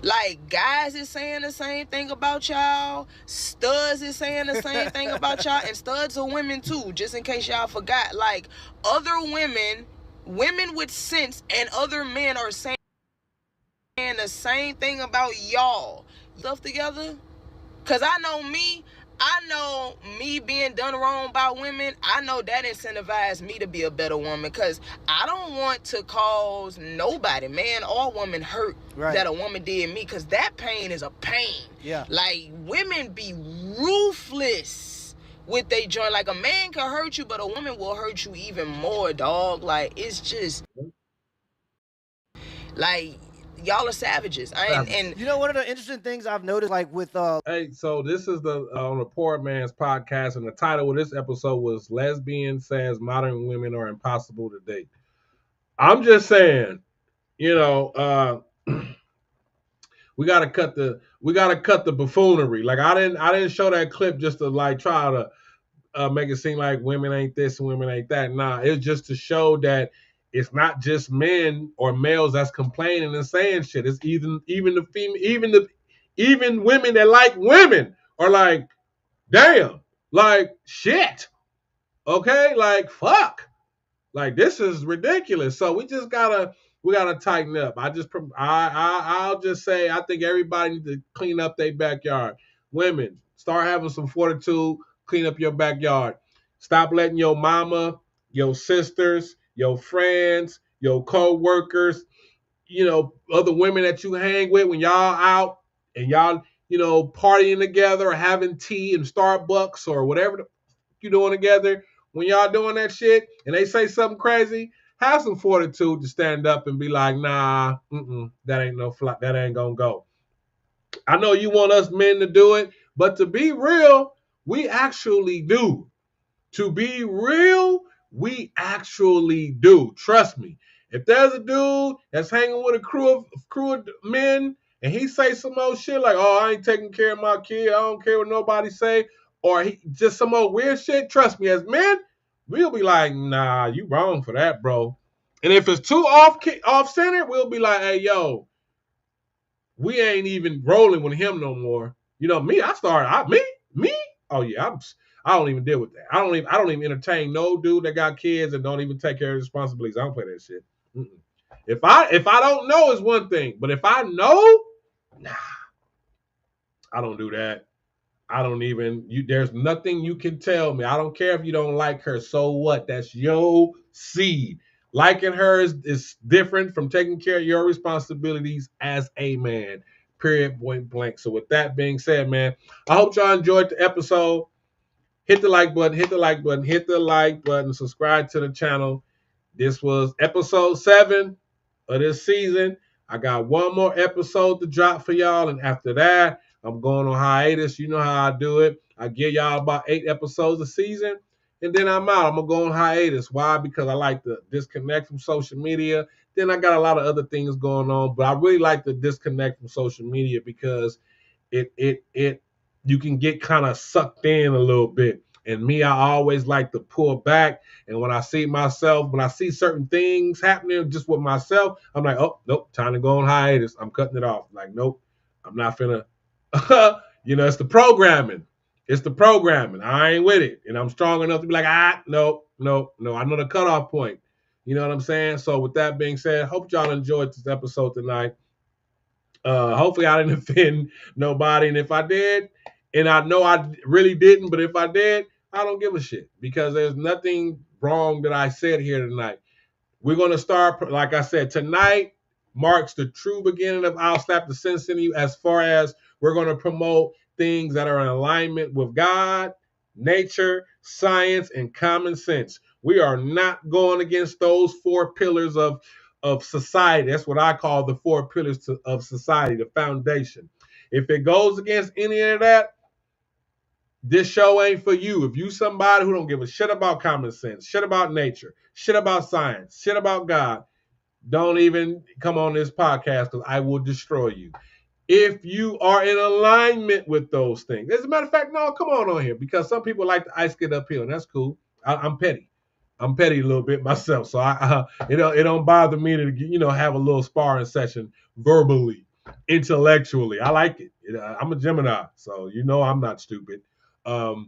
Like, guys is saying the same thing about y'all. Studs is saying the same thing about y'all. And studs are women too, just in case y'all forgot. Like, other women with sense and other men are saying the same thing about y'all. Stuff together. Because I know me being done wrong by women, I know that incentivized me to be a better woman, because I don't want to cause nobody, man or woman, hurt that a woman did me, because that pain is a pain. Yeah. Like, women be ruthless with they joint. Like, a man can hurt you, but a woman will hurt you even more, dog. Like, it's just, like, y'all are savages. And you know, one of the interesting things I've noticed, like with hey, so this is the on the Poor Man's podcast, and the title of this episode was "Lesbian Says Modern Women Are Impossible to Date." I'm just saying, you know, we gotta cut the buffoonery. Like, I didn't show that clip just to like try to make it seem like women ain't this and women ain't that. Nah, it's just to show that it's not just men or males that's complaining and saying shit. It's even women that like women are like, damn, like shit. Okay, like fuck, like this is ridiculous. So we gotta tighten up. I'll just say I think everybody needs to clean up their backyard. Women, start having some fortitude. Clean up your backyard. Stop letting your mama, your sisters, your friends, your co-workers, you know, other women that you hang with when y'all out and y'all, you know, partying together or having tea in Starbucks or whatever you're doing together. When y'all doing that shit and they say something crazy, have some fortitude to stand up and be like, nah, that ain't gonna go. I know you want us men to do it, but to be real, we actually do. To be real, we actually do. Trust me. If there's a dude that's hanging with a crew of men and he say some old shit like, oh, I ain't taking care of my kid, I don't care what nobody say, or he just some old weird shit, trust me, as men, we'll be like, nah, you wrong for that, bro. And if it's too off center, we'll be like, hey, yo, we ain't even rolling with him no more. You know, me. Oh yeah, I don't even deal with that. I don't even entertain no dude that got kids and don't even take care of responsibilities. I don't play that shit. If I don't know is one thing, but if I know, nah, I don't do that. I don't even. There's nothing you can tell me. I don't care if you don't like her. So what? That's your seed. Liking her is different from taking care of your responsibilities as a man. Period. Point blank. So with that being said, man, I hope y'all enjoyed the episode. Hit the like button, subscribe to the channel. This was episode 7 of this season. I got one more episode to drop for y'all, and after that, I'm going on hiatus. You know how I do it. I give y'all about 8 episodes a season, and then I'm out. I'm going to go on hiatus. Why? Because I like to disconnect from social media. Then I got a lot of other things going on, but I really like to disconnect from social media because you can get kind of sucked in a little bit. And me, I always like to pull back. And when I see certain things happening just with myself, I'm like, oh, nope, time to go on hiatus. I'm cutting it off. Like, nope, I'm not finna, it's the programming. It's the programming. I ain't with it. And I'm strong enough to be like, no. I know the cutoff point. You know what I'm saying? So with that being said, hope y'all enjoyed this episode tonight. Hopefully I didn't offend nobody. And if I did, and I know I really didn't, but if I did, I don't give a shit because there's nothing wrong that I said here tonight. We're going to start, like I said, tonight marks the true beginning of I'll Slap the Sense in You, as far as we're going to promote things that are in alignment with God, nature, science, and common sense. We are not going against those 4 pillars of society. That's what I call the 4 pillars of society, the foundation. If it goes against any of that, this show ain't for you. If you somebody who don't give a shit about common sense, shit about nature, shit about science, shit about God, don't even come on this podcast because I will destroy you. If you are in alignment with those things. As a matter of fact, no, come on here because some people like the ice get uphill, and that's cool. I'm petty. I'm petty a little bit myself, so it don't bother me to have a little sparring session verbally, intellectually. I like it. I'm a Gemini, so I'm not stupid. But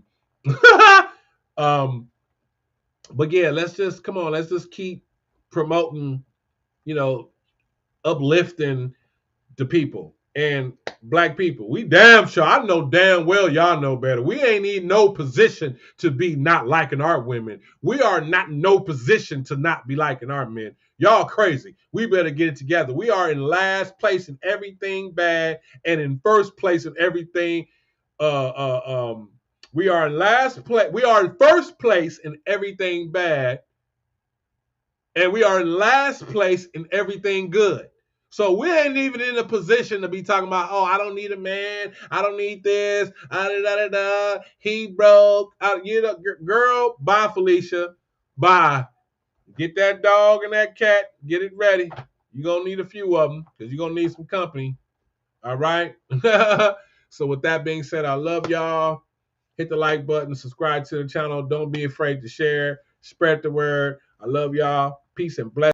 yeah, let's just keep promoting, uplifting the people and black people. We damn sure, I know damn well y'all know better. We ain't in no position to be not liking our women. We are not in no position to not be liking our men. Y'all crazy. We better get it together. We are in last place in everything bad and in first place in everything we are in last place. We are in first place in everything bad. And we are in last place in everything good. So we ain't even in a position to be talking about, oh, I don't need a man. I don't need this. He broke. Girl, bye, Felicia. Bye. Get that dog and that cat. Get it ready. You're going to need a few of them because you're going to need some company. All right? So with that being said, I love y'all. Hit the like button, subscribe to the channel. Don't be afraid to share. Spread the word. I love y'all. Peace and blessings.